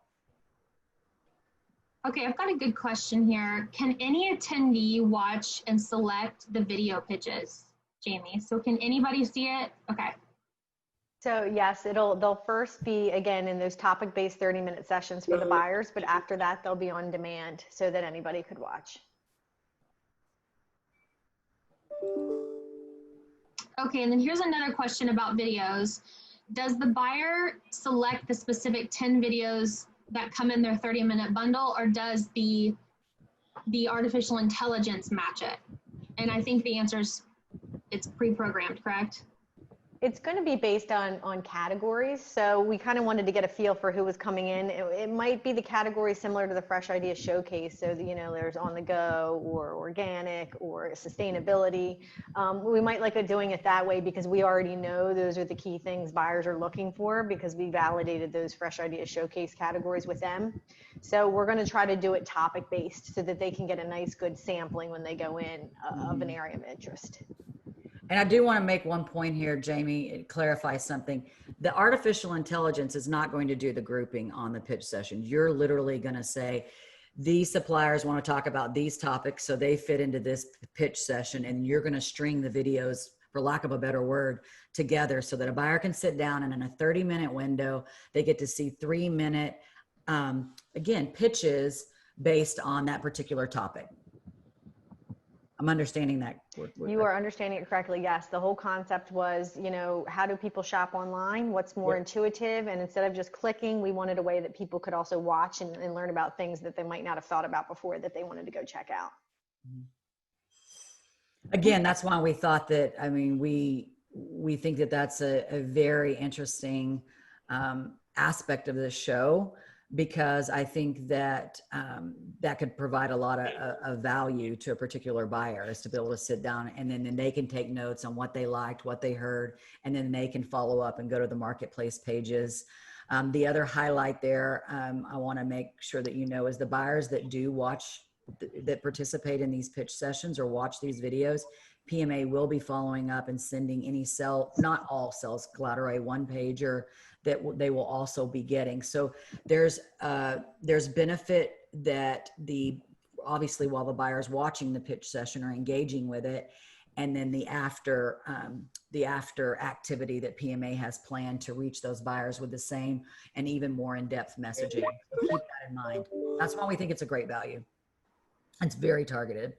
Okay, I've got a good question here. Can any attendee watch and select the video pitches, Jamie? So can anybody see it? Okay. So yes, they'll first be, again, in those topic-based 30-minute sessions for the buyers, but after that, they'll be on demand so that anybody could watch. Okay, and then here's another question about videos. Does the buyer select the specific 10 videos that come in their 30-minute bundle, or does the artificial intelligence match it? And I think the answer is it's pre-programmed, correct? It's going to be based on categories. So we kind of wanted to get a feel for who was coming in. It might be the category similar to the Fresh Idea Showcase. So, you know, there's on the go or organic or sustainability. We might like doing it that way because we already know those are the key things buyers are looking for because we validated those Fresh Idea Showcase categories with them. So we're going to try to do it topic based so that they can get a nice good sampling when they go in of an area of interest. And I do want to make one point here, Jamie, clarify something. The artificial intelligence is not going to do the grouping on the pitch session. You're literally going to say, these suppliers want to talk about these topics, so they fit into this pitch session, and you're going to string the videos, for lack of a better word, together so that a buyer can sit down and in a 30-minute window, they get to see 3-minute, again, pitches based on that particular topic. I'm understanding that. You are understanding it correctly. Yes. The whole concept was, you know, how do people shop online? What's more intuitive? And instead of just clicking, we wanted a way that people could also watch and learn about things that they might not have thought about before that they wanted to go check out. Again, that's why we thought that, I mean, we think that that's a very interesting aspect of this show, because I think that that could provide a lot of value to a particular buyer, is to be able to sit down and then they can take notes on what they liked, what they heard, and then they can follow up and go to the marketplace pages. The other highlight there, I want to make sure that you know, is the buyers that do watch, that participate in these pitch sessions or watch these videos, PMA will be following up and sending any not all sales collateral, one pager that they will also be getting. So there's benefit that obviously while the buyer's watching the pitch session or engaging with it, and then the after activity that PMA has planned to reach those buyers with the same and even more in-depth messaging. So keep that in mind. That's why we think it's a great value. It's very targeted.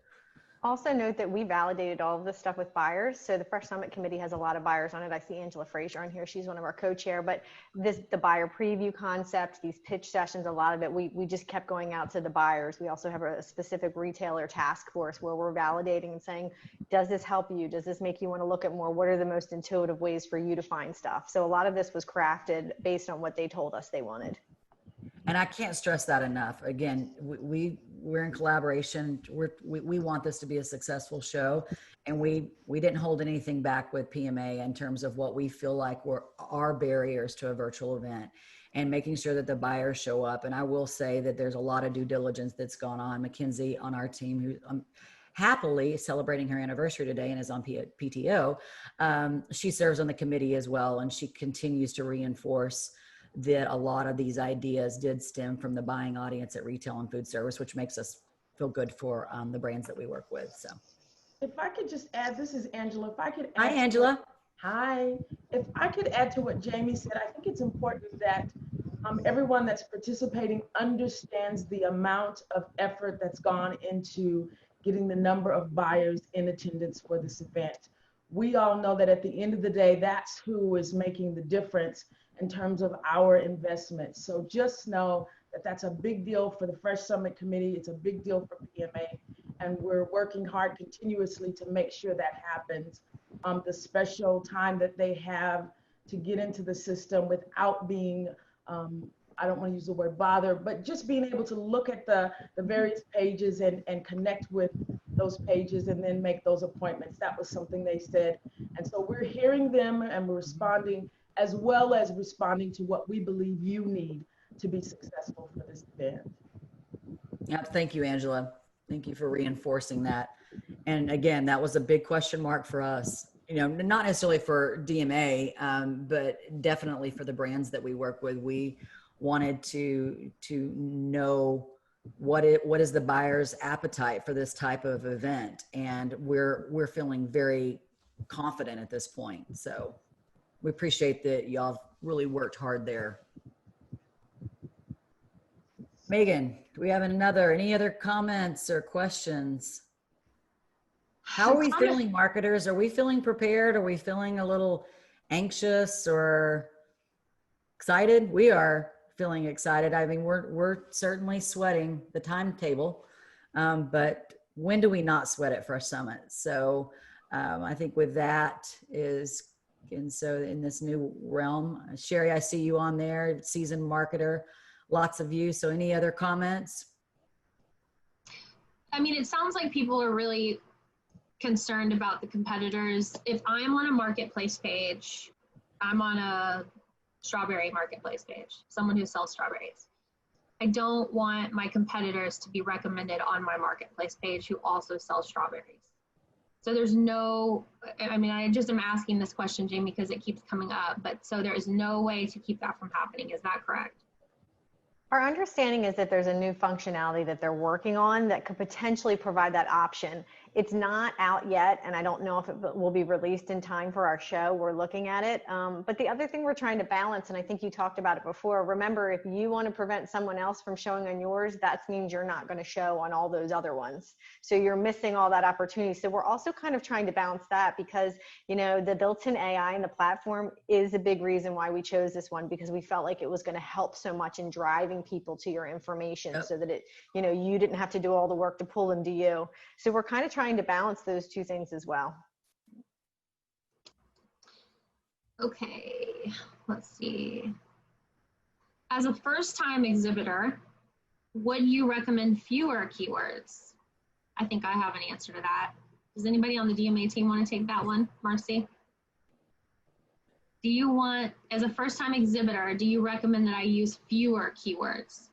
Also note that we validated all of this stuff with buyers. So the Fresh Summit Committee has a lot of buyers on it. I see Angela Frazier on here. She's one of our co-chair, but the buyer preview concept, these pitch sessions, a lot of it, we just kept going out to the buyers. We also have a specific retailer task force where we're validating and saying, does this help you? Does this make you want to look at more? What are the most intuitive ways for you to find stuff? So a lot of this was crafted based on what they told us they wanted. And I can't stress that enough. Again, we're in collaboration. We want this to be a successful show, and we didn't hold anything back with PMA in terms of what we feel like were our barriers to a virtual event, and making sure that the buyers show up. And I will say that there's a lot of due diligence that's gone on. Mackenzie on our team, who happily celebrating her anniversary today and is on PTO, she serves on the committee as well, and she continues to reinforce that a lot of these ideas did stem from the buying audience at retail and food service, which makes us feel good for the brands that we work with. So if I could just add, this is Angela. If I could hi, add Angela. Hi. If I could add to what Jamie said, I think it's important that everyone that's participating understands the amount of effort that's gone into getting the number of buyers in attendance for this event. We all know that at the end of the day, that's who is making the difference in terms of our investment. So just know that that's a big deal for the Fresh Summit Committee. It's a big deal for PMA, and we're working hard continuously to make sure that happens. The special time that they have to get into the system without being, I don't want to use the word bother, but just being able to look at the various pages and connect with those pages and then make those appointments. That was something they said. And so we're hearing them and we're responding, as well as responding to what we believe you need to be successful for this event. Yeah, thank you, Angela. Thank you for reinforcing that. And again, that was a big question mark for us, not necessarily for DMA, but definitely for the brands that we work with. We wanted to know what is the buyer's appetite for this type of event. And we're feeling very confident at this point. So we appreciate that y'all really worked hard there. Megan, do we have any other comments or questions? How are we feeling, marketers? Are we feeling prepared? Are we feeling a little anxious or excited? We are feeling excited. I mean, we're certainly sweating the timetable, but when do we not sweat at Fresh Summit? So I think with that and so in this new realm, Sherry, I see you on there, seasoned marketer, lots of you. So any other comments? I mean, it sounds like people are really concerned about the competitors. If I'm on a marketplace page, I'm on a strawberry marketplace page, someone who sells strawberries. I don't want my competitors to be recommended on my marketplace page who also sells strawberries. So there's no, I mean, I just am asking this question, Jamie, because it keeps coming up, but so there is no way to keep that from happening. Is that correct? Our understanding is that there's a new functionality that they're working on that could potentially provide that option. It's not out yet, and I don't know if it will be released in time for our show. We're looking at it. But the other thing we're trying to balance, and I think you talked about it before, remember, if you want to prevent someone else from showing on yours, that means you're not going to show on all those other ones. So you're missing all that opportunity. So we're also kind of trying to balance that because, the built-in AI in the platform is a big reason why we chose this one, because we felt like it was going to help so much in driving people to your information so that you didn't have to do all the work to pull them to you. So we're kind of trying to balance those two things as well. Okay, let's see. As a first-time exhibitor, would you recommend fewer keywords? I think I have an answer to that. Does anybody on the DMA team want to take that one? Marcy? Do you want, as a first-time exhibitor, do you recommend that I use fewer keywords?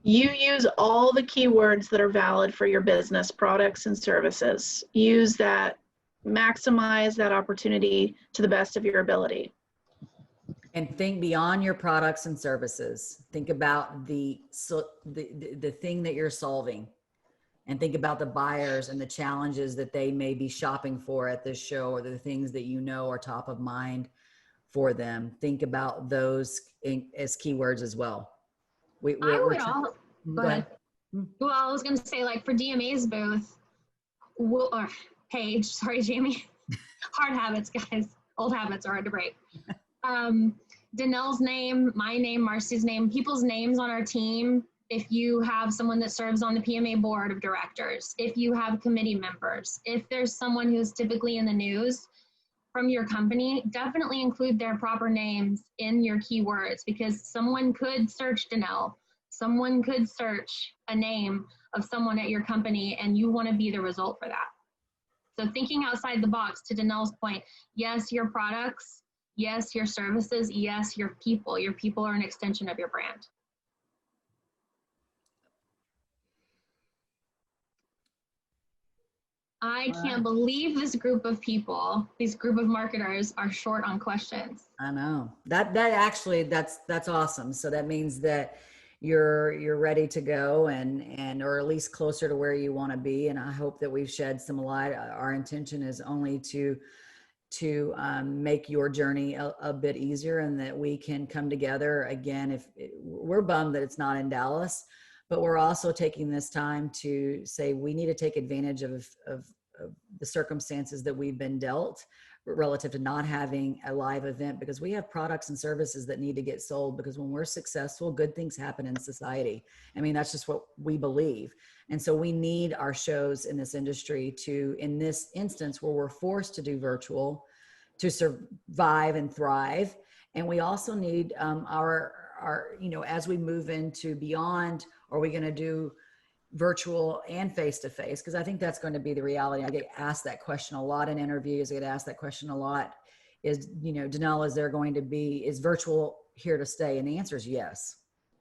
You use all the keywords that are valid for your business, products and services. Use that, maximize that opportunity to the best of your ability. And think beyond your products and services. Think about the thing that you're solving, and think about the buyers and the challenges that they may be shopping for at this show, or the things that are top of mind for them. Think about those as keywords as well. Go ahead. Well, I was going to say, like, for DMA's booth, or page, sorry, Jamie. Hard habits, guys. Old habits are hard to break. Danelle's name, my name, Marcy's name, people's names on our team. If you have someone that serves on the PMA board of directors, if you have committee members, if there's someone who's typically in the news from your company, definitely include their proper names in your keywords, because someone could search Danelle. Someone could search a name of someone at your company, and you want to be the result for that. So thinking outside the box, to Danelle's point, yes, your products, yes, your services, yes, your people. Your people are an extension of your brand. I can't believe this group of people, this group of marketers, are short on questions. I know that actually that's awesome. So that means that you're ready to go and or at least closer to where you want to be. And I hope that we've shed some light. Our intention is only to make your journey a bit easier, and that we can come together again. If we're bummed that it's not in Dallas, but we're also taking this time to say we need to take advantage of the circumstances that we've been dealt relative to not having a live event, because we have products and services that need to get sold, because when we're successful, good things happen in society. I mean, that's just what we believe. And so we need our shows in this industry to, in this instance where we're forced to do virtual, to survive and thrive. And we also need our, you know, as we move into beyond, are we going to do virtual and face-to-face? Because I think that's going to be the reality. I get asked that question a lot in interviews. I get asked that question a lot. Is, you know, Danelle, is virtual here to stay? And the answer is yes.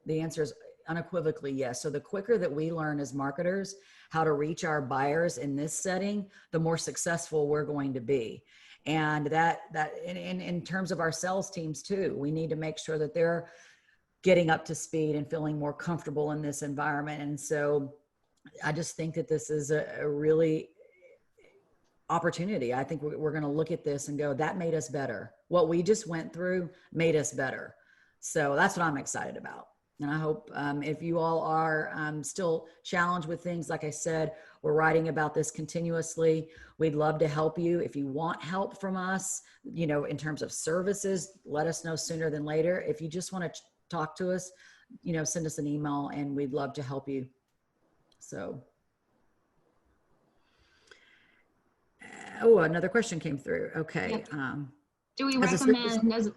The answer is unequivocally yes. So the quicker that we learn as marketers how to reach our buyers in this setting, the more successful we're going to be. And that in terms of our sales teams too, we need to make sure that they're getting up to speed and feeling more comfortable in this environment. And so I just think that this is a really opportunity. I think we're going to look at this and go, that made us better. What we just went through made us better. So that's what I'm excited about. And I hope if you all are still challenged with things, like I said, we're writing about this continuously. We'd love to help you. If you want help from us, you know, in terms of services, let us know sooner than later. If you just want to talk to us, you know, send us an email and we'd love to help you. So, oh, another question came through. Okay. Yep. Do we recommend,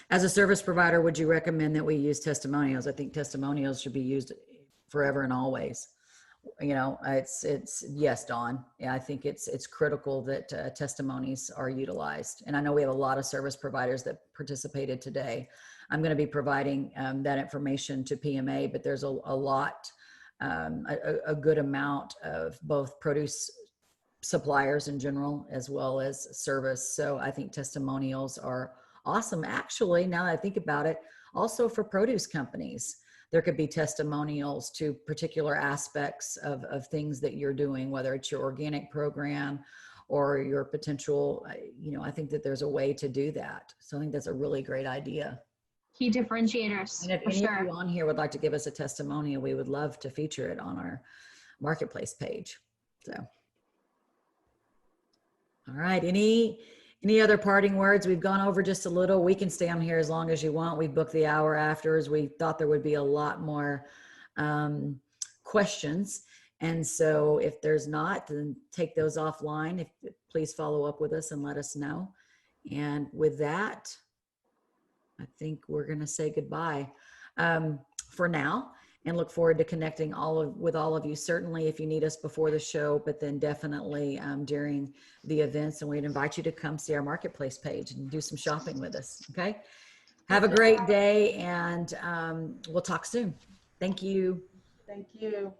as a service provider, would you recommend that we use testimonials? I think testimonials should be used forever and always. You know, it's yes, Dawn. Yeah, I think it's critical that testimonies are utilized. And I know we have a lot of service providers that participated today. I'm going to be providing that information to PMA, but there's a lot, a good amount of both produce suppliers in general, as well as service. So I think testimonials are awesome. Actually, now that I think about it, also for produce companies, there could be testimonials to particular aspects of things that you're doing, whether it's your organic program or your potential, you know, I think that there's a way to do that. So I think that's a really great idea. Key differentiators. And if any of you on here would like to give us a testimonial, we would love to feature it on our marketplace page. So, all right. Any other parting words? We've gone over just a little. We can stay on here as long as you want. We booked the hour afterwards. We thought there would be a lot more questions. And so if there's not, then take those offline. Please follow up with us and let us know. And with that, I think we're going to say goodbye for now, and look forward to connecting with all of you. Certainly if you need us before the show, but then definitely during the events. And we'd invite you to come see our marketplace page and do some shopping with us. Okay. Have a great day, and we'll talk soon. Thank you. Thank you.